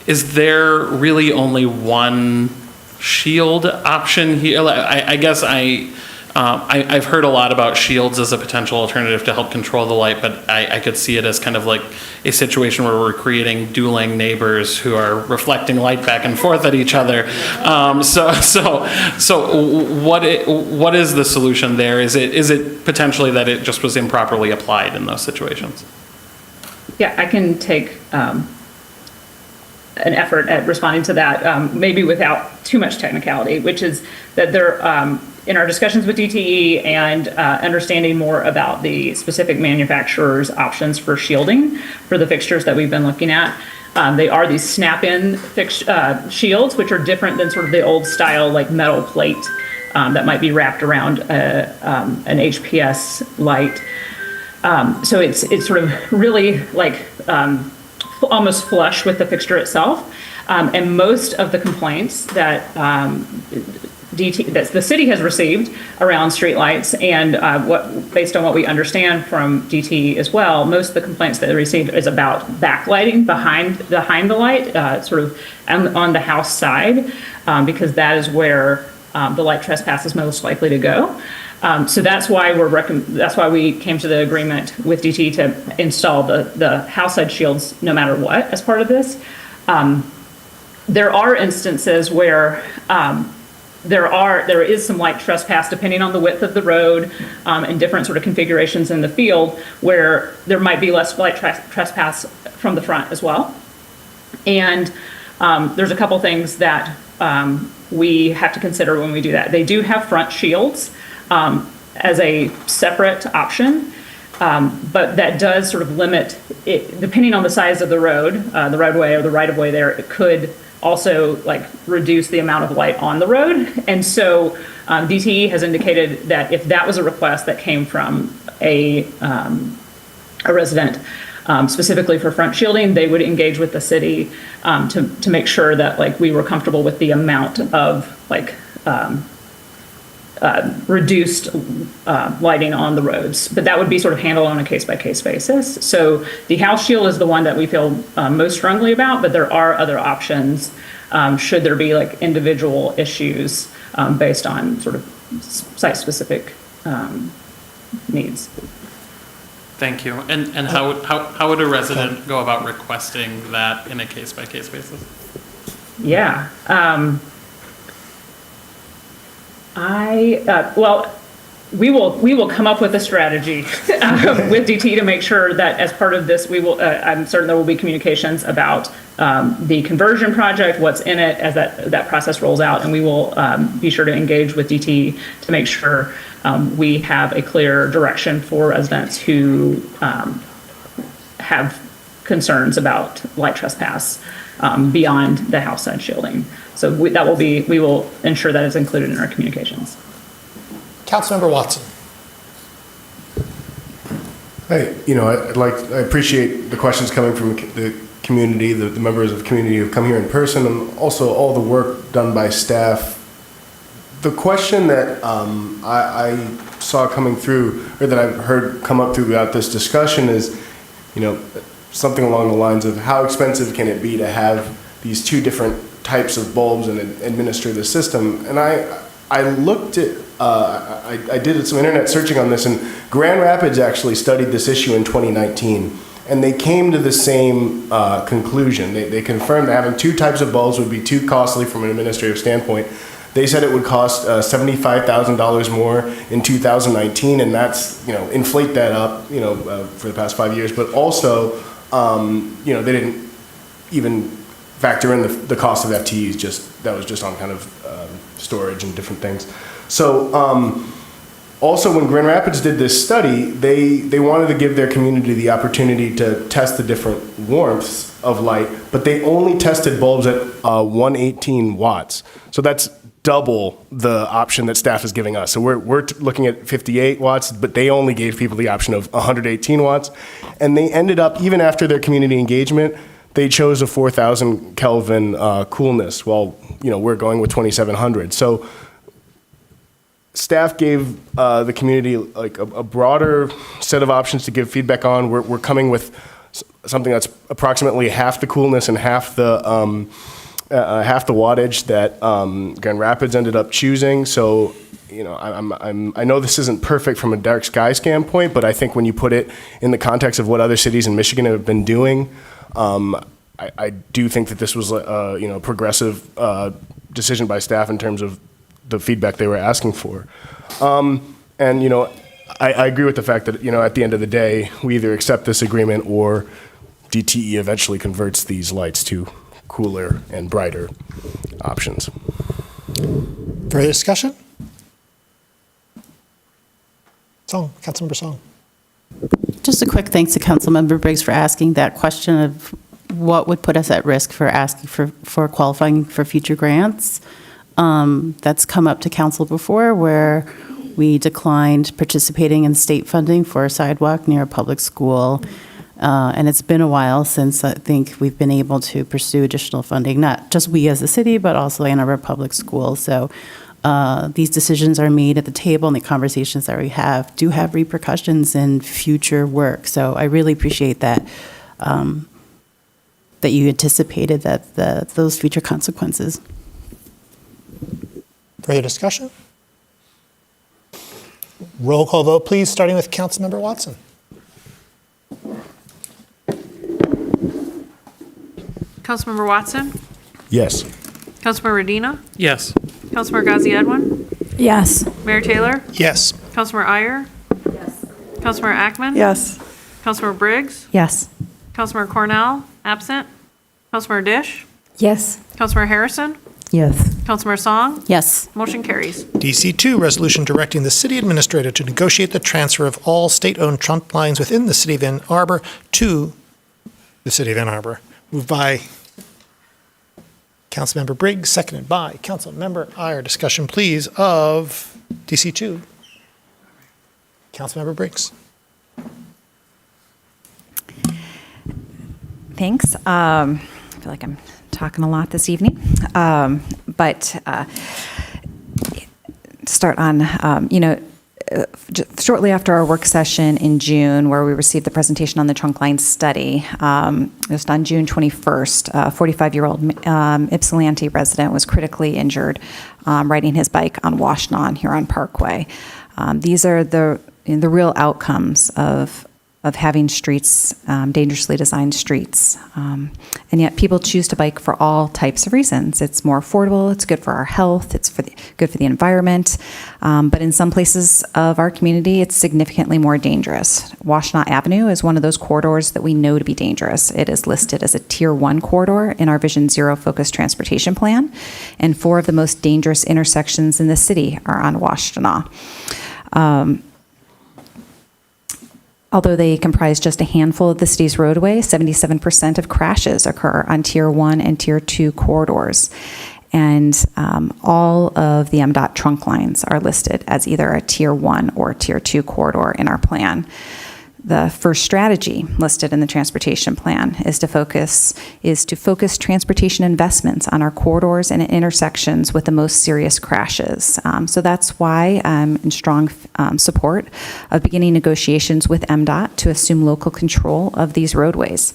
Is there really only one shield option here? I guess I've heard a lot about shields as a potential alternative to help control the light, but I could see it as kind of like a situation where we're creating dueling neighbors who are reflecting light back and forth at each other. So what is the solution there? Is it potentially that it just was improperly applied in those situations? Yeah, I can take an effort at responding to that, maybe without too much technicality, which is that there, in our discussions with DTE and understanding more about the specific manufacturer's options for shielding for the fixtures that we've been looking at, they are these snap-in shields, which are different than sort of the old style like metal plate that might be wrapped around an HPS light. So it's sort of really like almost flush with the fixture itself. And most of the complaints that that the city has received around streetlights, and based on what we understand from DTE as well, most of the complaints that they received is about backlighting behind the light, sort of on the house side, because that is where the light trespass is most likely to go. So that's why we came to the agreement with DTE to install the house side shields no matter what as part of this. There are instances where there is some light trespass depending on the width of the road and different sort of configurations in the field where there might be less light trespass from the front as well. And there's a couple things that we have to consider when we do that. They do have front shields as a separate option, but that does sort of limit it, depending on the size of the road, the roadway or the right-of-way there, it could also like reduce the amount of light on the road. And so DTE has indicated that if that was a request that came from a resident, specifically for front shielding, they would engage with the city to make sure that like we were comfortable with the amount of like reduced lighting on the roads. But that would be sort of handled on a case-by-case basis. So the house shield is the one that we feel most strongly about, but there are other options should there be like individual issues based on sort of site-specific needs. Thank you. And how would a resident go about requesting that in a case-by-case basis? Yeah. Well, we will come up with a strategy with DT to make sure that as part of this, I'm certain there will be communications about the conversion project, what's in it as that process rolls out, and we will be sure to engage with DT to make sure we have a clear direction for residents who have concerns about light trespass beyond the house side shielding. So we will ensure that is included in our communications. Councilmember Watson. Hey, I appreciate the questions coming from the community, the members of the community who have come here in person, and also all the work done by staff. The question that I saw coming through, or that I've heard come up throughout this discussion is, something along the lines of how expensive can it be to have these two different types of bulbs and administer the system? And I looked at, I did some internet searching on this, and Grand Rapids actually studied this issue in 2019, and they came to the same conclusion. They confirmed that having two types of bulbs would be too costly from an administrative standpoint. They said it would cost $75,000 more in 2019, and that's, inflate that up, for the past 5 years. But also, they didn't even factor in the cost of FTEs, that was just on kind of storage and different things. So also when Grand Rapids did this study, they wanted to give their community the opportunity to test the different warmths of light, but they only tested bulbs at 118 watts. So that's double the option that staff is giving us. So we're looking at 58 watts, but they only gave people the option of 118 watts. And they ended up, even after their community engagement, they chose a 4,000 Kelvin coolness, while we're going with 2,700. So staff gave the community like a broader set of options to give feedback on. We're coming with something that's approximately half the coolness and half the wattage that Grand Rapids ended up choosing. So, I know this isn't perfect from a dark sky standpoint, but I think when you put it in the context of what other cities in Michigan have been doing, I do think that this was a progressive decision by staff in terms of the feedback they were asking for. And I agree with the fact that at the end of the day, we either accept this agreement or DTE eventually converts these lights to cooler and brighter options. Further discussion? Councilmember Song. Just a quick thanks to Councilmember Briggs for asking that question of what would put us at risk for asking for qualifying for future grants. That's come up to council before, where we declined participating in state funding for a sidewalk near a public school. And it's been a while since I think we've been able to pursue additional funding, not just we as a city, but also Ann Arbor Public Schools. So these decisions are made at the table, and the conversations that we have do have repercussions in future work. So I really appreciate that, that you anticipated those future consequences. Further discussion? Roll call vote, please, starting with Councilmember Watson. Councilmember Watson? Yes. Councilmember Redina? Yes. Councilmember Ghazi Edwin? Yes. Mayor Taylor? Yes. Councilmember Iyer? Yes. Councilmember Ackman? Yes. Councilmember Briggs? Yes. Councilmember Cornell? Absent. Councilmember Dish? Yes. Councilmember Harrison? Yes. Councilmember Song? Yes. Motion carries. DC2, resolution directing the city administrator to negotiate the transfer of all state-owned trunk lines within the city of Ann Arbor to the city of Ann Arbor. Moved by Councilmember Briggs, seconded by Councilmember Iyer. Discussion, please, of DC2. Councilmember Briggs. Thanks. I feel like I'm talking a lot this evening, but start on, shortly after our work session in June, where we received the presentation on the trunk line study, just on June 21st, a 45-year-old Ypsilanti resident was critically injured riding his bike on Washtenaw Huron Parkway. These are the real outcomes of having streets, dangerously designed streets. And yet people choose to bike for all types of reasons. It's more affordable, it's good for our health, it's good for the environment. But in some places of our community, it's significantly more dangerous. Washtenaw Avenue is one of those corridors that we know to be dangerous. It is listed as a Tier 1 corridor in our Vision Zero Focused Transportation Plan, and 4 of the most dangerous intersections in the city are on Washtenaw. Although they comprise just a handful of the city's roadway, 77% of crashes occur on Tier 1 and Tier 2 corridors. And all of the MDOT trunk lines are listed as either a Tier 1 or Tier 2 corridor in our plan. The first strategy listed in the transportation plan is to focus transportation investments on our corridors and intersections with the most serious crashes. So that's why I'm in strong support of beginning negotiations with MDOT to assume local control of these roadways.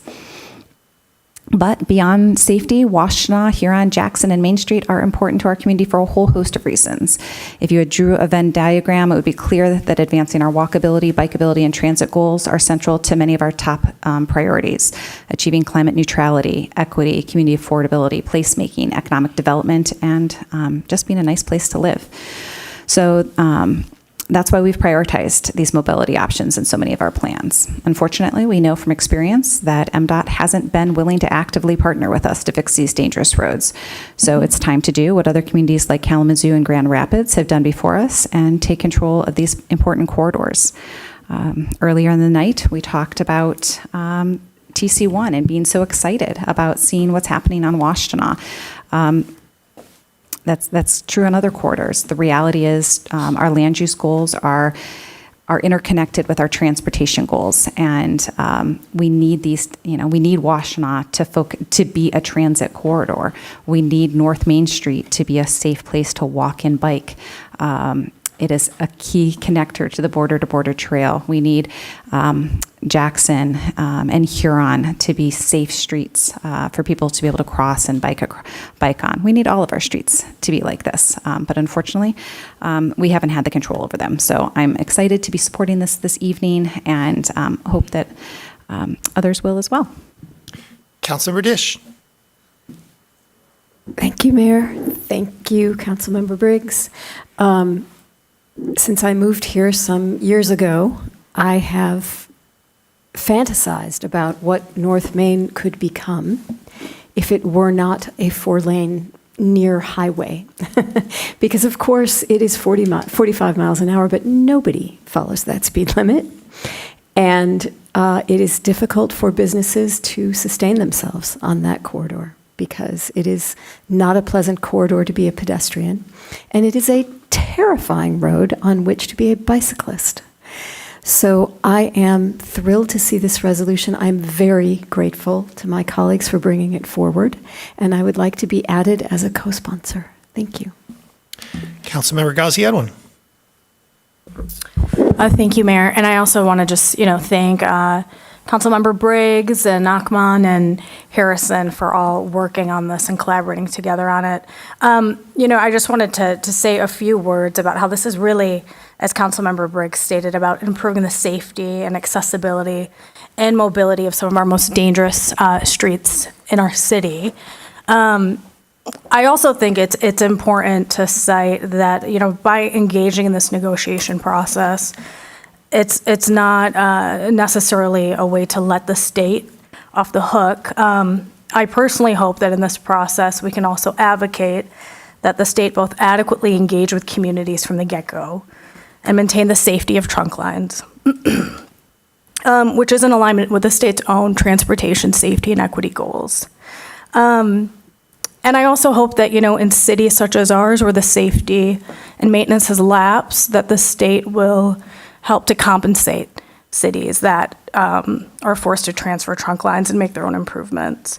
But beyond safety, Washtenaw, Huron, Jackson, and Main Street are important to our community for a whole host of reasons. If you drew a Venn diagram, it would be clear that advancing our walkability, bikeability, and transit goals are central to many of our top priorities: achieving climate neutrality, equity, community affordability, placemaking, economic development, and just being a nice place to live. So that's why we've prioritized these mobility options in so many of our plans. Unfortunately, we know from experience that MDOT hasn't been willing to actively partner with us to fix these dangerous roads. So it's time to do what other communities like Kalamazoo and Grand Rapids have done before us and take control of these important corridors. Earlier in the night, we talked about TC1 and being so excited about seeing what's happening on Washtenaw. That's true in other corridors. The reality is our land use goals are interconnected with our transportation goals, and we need these. We need Washtenaw to be a transit corridor. We need North Main Street to be a safe place to walk and bike. It is a key connector to the border-to-border trail. We need Jackson and Huron to be safe streets for people to be able to cross and bike on. We need all of our streets to be like this, but unfortunately, we haven't had the control over them. So I'm excited to be supporting this evening, and hope that others will as well. Councilmember Dish. Thank you, Mayor. Thank you, Councilmember Briggs. Since I moved here some years ago, I have fantasized about what North Main could become if it were not a 4-lane near highway. Because of course it is 45 miles an hour, but nobody follows that speed limit. And it is difficult for businesses to sustain themselves on that corridor, because it is not a pleasant corridor to be a pedestrian, and it is a terrifying road on which to be a bicyclist. So I am thrilled to see this resolution. I'm very grateful to my colleagues for bringing it forward, and I would like to be added as a co-sponsor. Thank you. Councilmember Ghazi Edwin. Thank you, Mayor. And I also want to just, thank Councilmember Briggs and Nachman and Harrison for all working on this and collaborating together on it. I just wanted to say a few words about how this is really, as Councilmember Briggs stated, about improving the safety and accessibility and mobility of some of our most dangerous streets in our city. I also think it's important to cite that, by engaging in this negotiation process, it's not necessarily a way to let the state off the hook. I personally hope that in this process, we can also advocate that the state both adequately engage with communities from the get-go and maintain the safety of trunk lines, which is in alignment with the state's own transportation safety and equity goals. And I also hope that, in cities such as ours, where the safety and maintenance has lapsed, that the state will help to compensate cities that are forced to transfer trunk lines and make their own improvements.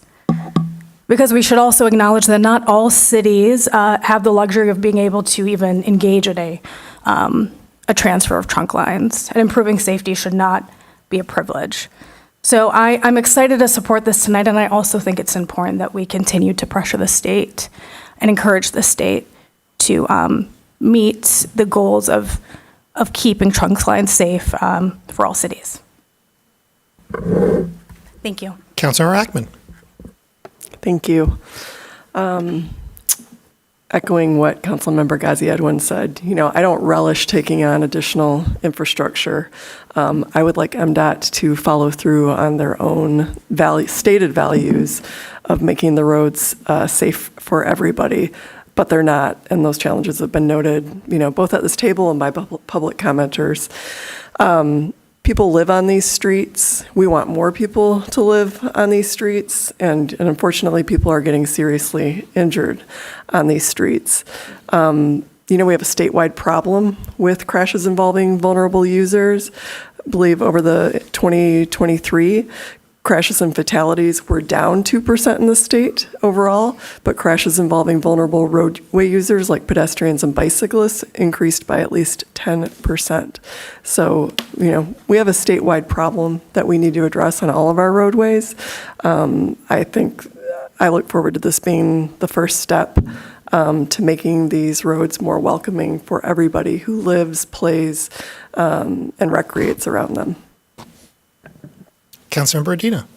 Because we should also acknowledge that not all cities have the luxury of being able to even engage in a transfer of trunk lines, and improving safety should not be a privilege. So I'm excited to support this tonight, and I also think it's important that we continue to pressure the state and encourage the state to meet the goals of keeping trunk lines safe for all cities. Thank you. Councilmember Ackman. Thank you. Echoing what Councilmember Ghazi Edwin said, I don't relish taking on additional infrastructure. I would like MDOT to follow through on their own stated values of making the roads safe for everybody, but they're not, and those challenges have been noted, both at this table and by public commenters. People live on these streets. We want more people to live on these streets, and unfortunately, people are getting seriously injured on these streets. We have a statewide problem with crashes involving vulnerable users. I believe over the 2023, crashes and fatalities were down 2% in the state overall, but crashes involving vulnerable roadway users like pedestrians and bicyclists increased by at least 10%. So, we have a statewide problem that we need to address on all of our roadways. I look forward to this being the first step to making these roads more welcoming for everybody who lives, plays, and recreates around them. Councilmember Adina.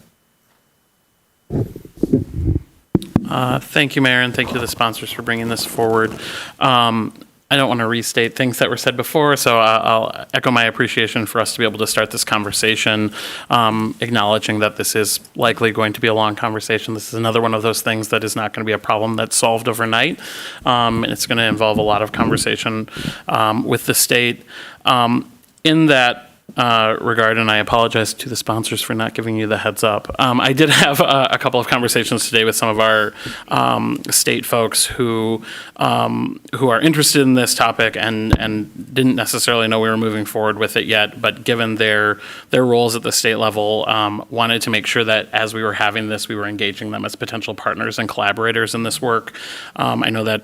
Thank you, Mayor, and thank you to the sponsors for bringing this forward. I don't want to restate things that were said before, so I'll echo my appreciation for us to be able to start this conversation, acknowledging that this is likely going to be a long conversation. This is another one of those things that is not going to be a problem that's solved overnight, and it's going to involve a lot of conversation with the state. In that regard, and I apologize to the sponsors for not giving you the heads up. I did have a couple of conversations today with some of our state folks who are interested in this topic and didn't necessarily know we were moving forward with it yet, but given their roles at the state level, wanted to make sure that as we were having this, we were engaging them as potential partners and collaborators in this work. I know that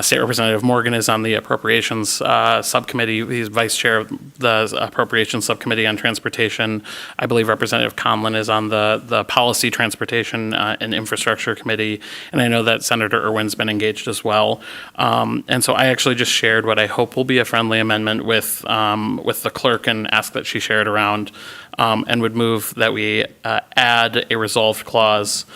State Representative Morgan is on the Appropriations Subcommittee. He's Vice Chair of the Appropriations Subcommittee on Transportation. I believe Representative Conlon is on the Policy, Transportation, and Infrastructure Committee, and I know that Senator Irwin's been engaged as well. And so I actually just shared what I hope will be a friendly amendment with the clerk and ask that she share it around, and would move that we add a resolved clause.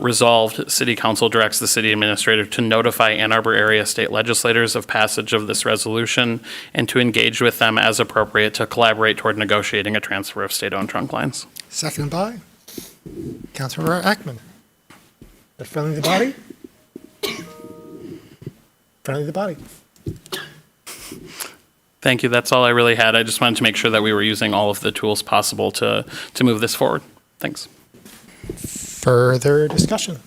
Resolved, City Council directs the City Administrator to notify Ann Arbor area state legislators of passage of this resolution and to engage with them as appropriate to collaborate toward negotiating a transfer of state-owned trunk lines. Seconded by Councilmember Ackman. That friendly to the body? Friendly to the body. Thank you. That's all I really had. I just wanted to make sure that we were using all of the tools possible to move this forward. Thanks. Further discussion?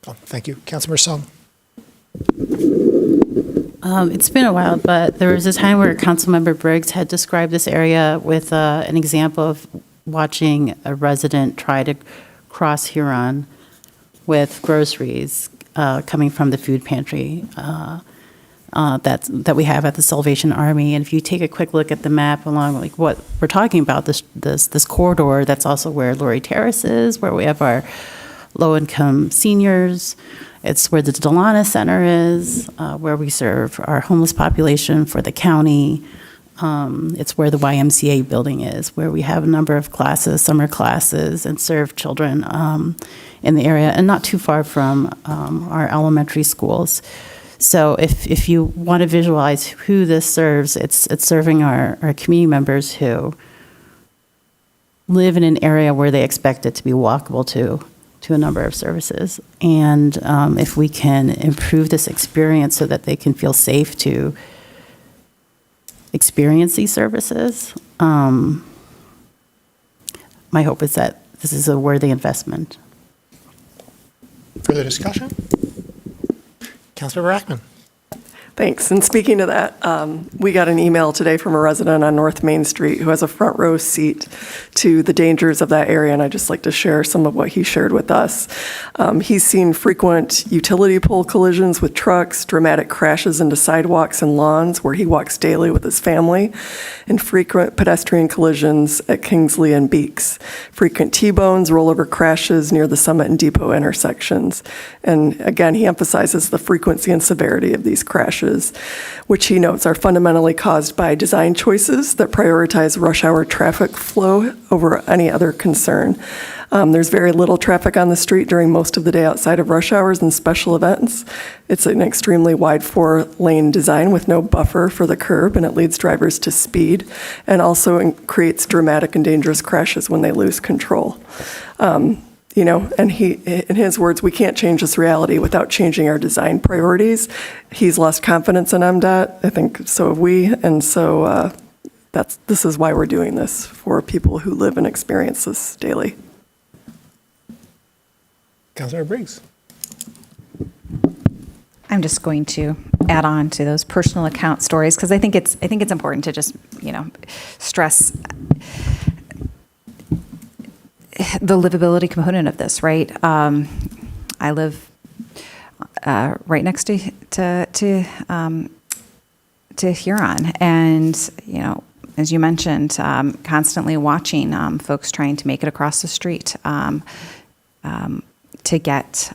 Oh, thank you. Councilmember Song. It's been a while, but there was a time where Councilmember Briggs had described this area with an example of watching a resident try to cross Huron with groceries coming from the food pantry that we have at the Salvation Army. And if you take a quick look at the map along like what we're talking about, this corridor, that's also where Laurie Terrace is, where we have our low-income seniors. It's where the Delana Center is, where we serve our homeless population for the county. It's where the YMCA building is, where we have a number of classes, summer classes, and serve children in the area, and not too far from our elementary schools. So if you want to visualize who this serves, it's serving our community members who live in an area where they expect it to be walkable to a number of services. And if we can improve this experience so that they can feel safe to experience these services, my hope is that this is a worthy investment. Further discussion? Councilmember Ackman. Thanks. And speaking to that, we got an email today from a resident on North Main Street who has a front row seat to the dangers of that area, and I'd just like to share some of what he shared with us. He's seen frequent utility pole collisions with trucks, dramatic crashes into sidewalks and lawns where he walks daily with his family, and frequent pedestrian collisions at Kingsley and Beeks. Frequent T-bones, rollover crashes near the Summit and Depot intersections. And again, he emphasizes the frequency and severity of these crashes, which he notes are fundamentally caused by design choices that prioritize rush hour traffic flow over any other concern. There's very little traffic on the street during most of the day outside of rush hours and special events. It's an extremely wide 4-lane design with no buffer for the curb, and it leads drivers to speed and also creates dramatic and dangerous crashes when they lose control. And he, in his words, we can't change this reality without changing our design priorities. He's lost confidence in MDOT. I think so have we. And so this is why we're doing this, for people who live and experience this daily. Councilor Briggs. I'm just going to add on to those personal account stories because I think it's important to just stress the livability component of this, right? I live right next to Huron, and as you mentioned, constantly watching folks trying to make it across the street to get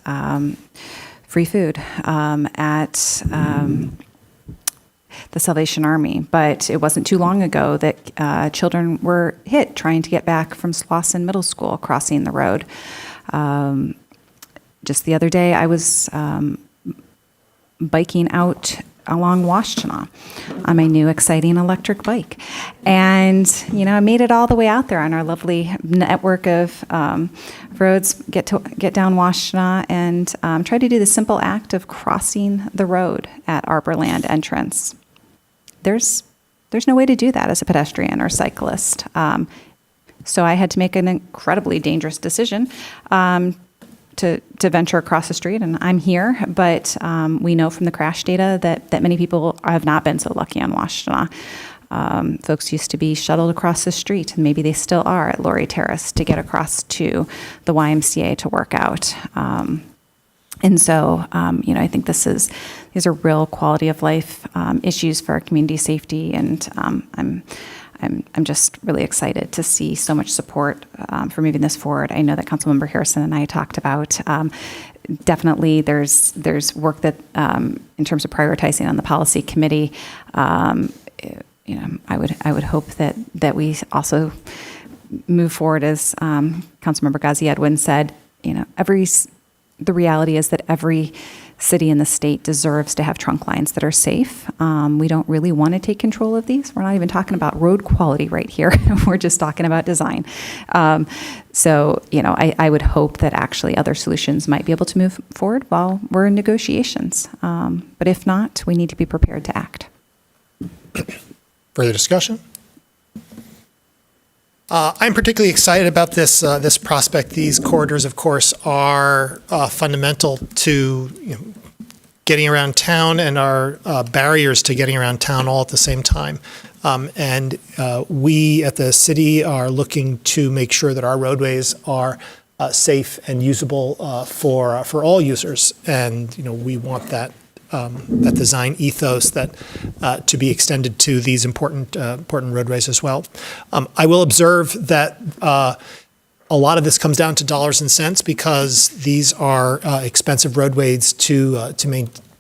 free food at the Salvation Army. But it wasn't too long ago that children were hit trying to get back from Slauson Middle School crossing the road. Just the other day, I was biking out along Washtenaw on my new exciting electric bike. And, I made it all the way out there on our lovely network of roads, get down Washtenaw and try to do the simple act of crossing the road at Arbor Land entrance. There's no way to do that as a pedestrian or cyclist. So I had to make an incredibly dangerous decision to venture across the street, and I'm here, but we know from the crash data that many people have not been so lucky on Washtenaw. Folks used to be shuttled across the street, and maybe they still are at Laurie Terrace to get across to the YMCA to work out. And so, I think these are real quality of life issues for our community safety, and I'm just really excited to see so much support for moving this forward. I know that Councilmember Harrison and I talked about definitely there's work that in terms of prioritizing on the policy committee. I would hope that we also move forward as Councilmember Ghazi Edwin said. The reality is that every city in the state deserves to have trunk lines that are safe. We don't really want to take control of these. We're not even talking about road quality right here. We're just talking about design. So, I would hope that actually other solutions might be able to move forward while we're in negotiations. But if not, we need to be prepared to act. Further discussion? I'm particularly excited about this prospect. These corridors, of course, are fundamental to getting around town and are barriers to getting around town all at the same time. And we at the city are looking to make sure that our roadways are safe and usable for all users. And we want that design ethos to be extended to these important roadways as well. I will observe that a lot of this comes down to dollars and cents because these are expensive roadways to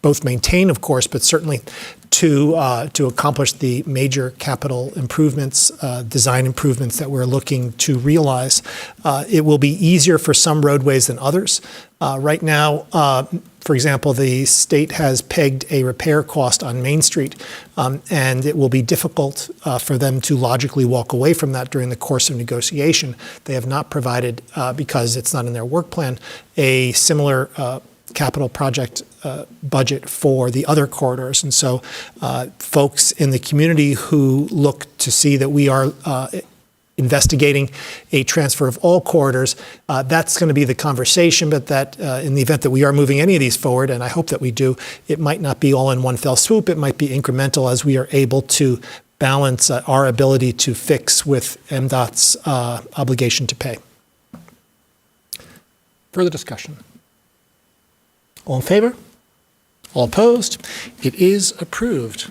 both maintain, of course, but certainly to accomplish the major capital improvements, design improvements that we're looking to realize. It will be easier for some roadways than others. Right now, for example, the state has pegged a repair cost on Main Street, and it will be difficult for them to logically walk away from that during the course of negotiation. They have not provided, because it's not in their work plan, a similar capital project budget for the other corridors. And so folks in the community who look to see that we are investigating a transfer of all corridors. That's going to be the conversation, but that in the event that we are moving any of these forward, and I hope that we do, it might not be all in one fell swoop. It might be incremental as we are able to balance our ability to fix with MDOT's obligation to pay. Further discussion? All in favor? All opposed? It is approved.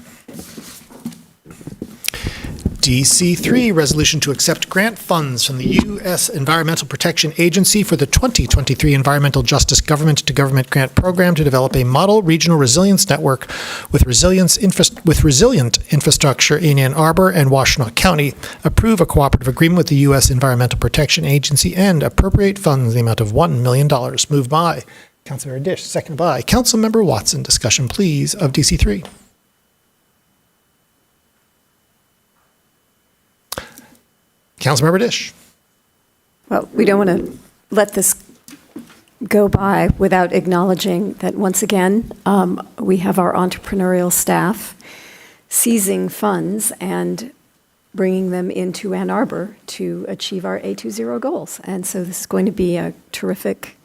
DC3, resolution to accept grant funds from the U.S. Environmental Protection Agency for the 2023 Environmental Justice Government-to-Government Grant Program to develop a model regional resilience network with resilient infrastructure in Ann Arbor and Washtenaw County, approve a cooperative agreement with the U.S. Environmental Protection Agency, and appropriate funds in the amount of $1 million. Moved by Councilmember Dish, seconded by Councilmember Watson. Discussion, please, of DC3. Councilmember Dish. Well, we don't want to let this go by without acknowledging that once again, we have our entrepreneurial staff seizing funds and bringing them into Ann Arbor to achieve our A20 goals. And so this is going to be a terrific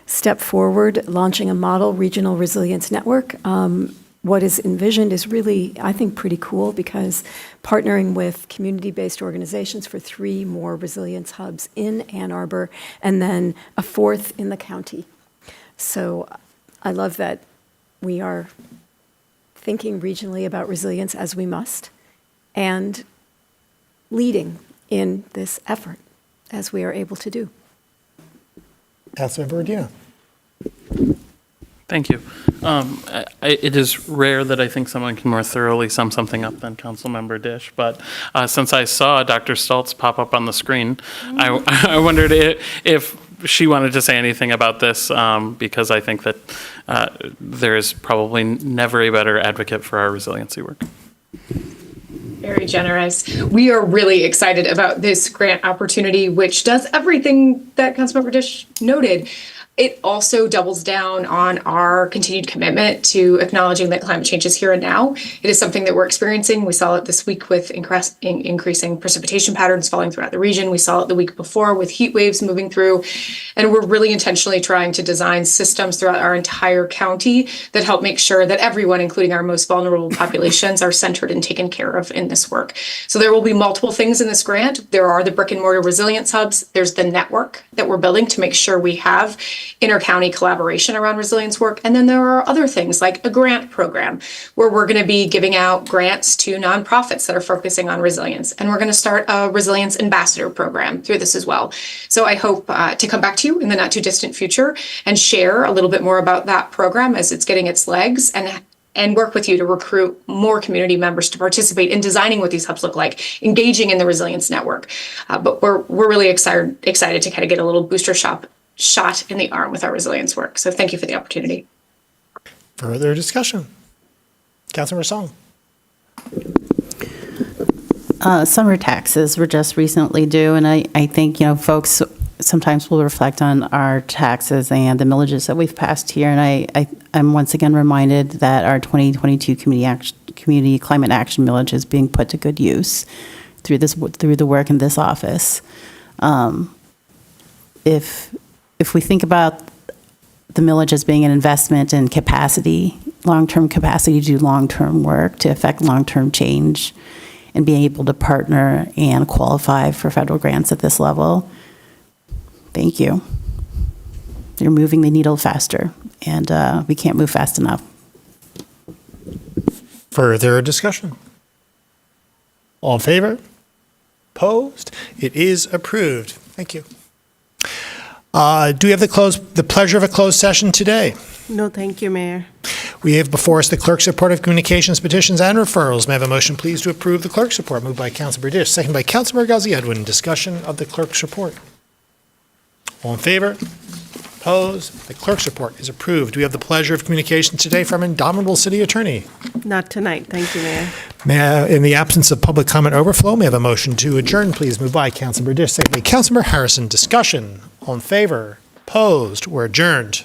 step forward, launching a model regional resilience network. What is envisioned is really, I think, pretty cool because partnering with community-based organizations for 3 more resilience hubs in Ann Arbor and then a 4th in the county. So I love that we are thinking regionally about resilience as we must and leading in this effort as we are able to do. Councilmember Rodino. Thank you. It is rare that I think someone can more thoroughly sum something up than Councilmember Dish, but since I saw Dr. Stultz pop up on the screen, I wondered if she wanted to say anything about this, because I think that there is probably never a better advocate for our resiliency work. Very generous. We are really excited about this grant opportunity, which does everything that Councilmember Dish noted. It also doubles down on our continued commitment to acknowledging that climate change is here and now. It is something that we're experiencing. We saw it this week with increasing precipitation patterns falling throughout the region. We saw it the week before with heat waves moving through. And we're really intentionally trying to design systems throughout our entire county that help make sure that everyone, including our most vulnerable populations, are centered and taken care of in this work. So there will be multiple things in this grant. There are the brick and mortar resilience hubs. There's the network that we're building to make sure we have inter-county collaboration around resilience work. And then there are other things like a grant program where we're going to be giving out grants to nonprofits that are focusing on resilience. And we're going to start a resilience ambassador program through this as well. So I hope to come back to you in the not too distant future and share a little bit more about that program as it's getting its legs and work with you to recruit more community members to participate in designing what these hubs look like, engaging in the resilience network. But we're really excited to kind of get a little booster shot in the arm with our resilience work. So thank you for the opportunity. Further discussion? Councilmember Song. Summer taxes were just recently due, and I think, folks sometimes will reflect on our taxes and the millages that we've passed here, and I'm once again reminded that our 2022 community climate action millage is being put to good use through the work in this office. If we think about the millage as being an investment in capacity, long-term capacity to do long-term work, to affect long-term change, and being able to partner and qualify for federal grants at this level, thank you. You're moving the needle faster, and we can't move fast enough. Further discussion? All in favor? Opposed? It is approved. Thank you. Do we have the pleasure of a closed session today? No, thank you, Mayor. We have before us the clerk's report of communications, petitions, and referrals. May I have a motion, please, to approve the clerk's report? Moved by Councilmember Dish, second by Councilmember Ghazi Edwin. Discussion of the clerk's report. All in favor? Opposed? The clerk's report is approved. Do we have the pleasure of communication today from Indomitable City Attorney? Not tonight. Thank you, Mayor. May I, in the absence of public comment overflow, may I have a motion to adjourn, please? Moved by Councilmember Dish, second by Councilmember Harrison. Discussion. All in favor? Opposed? We're adjourned.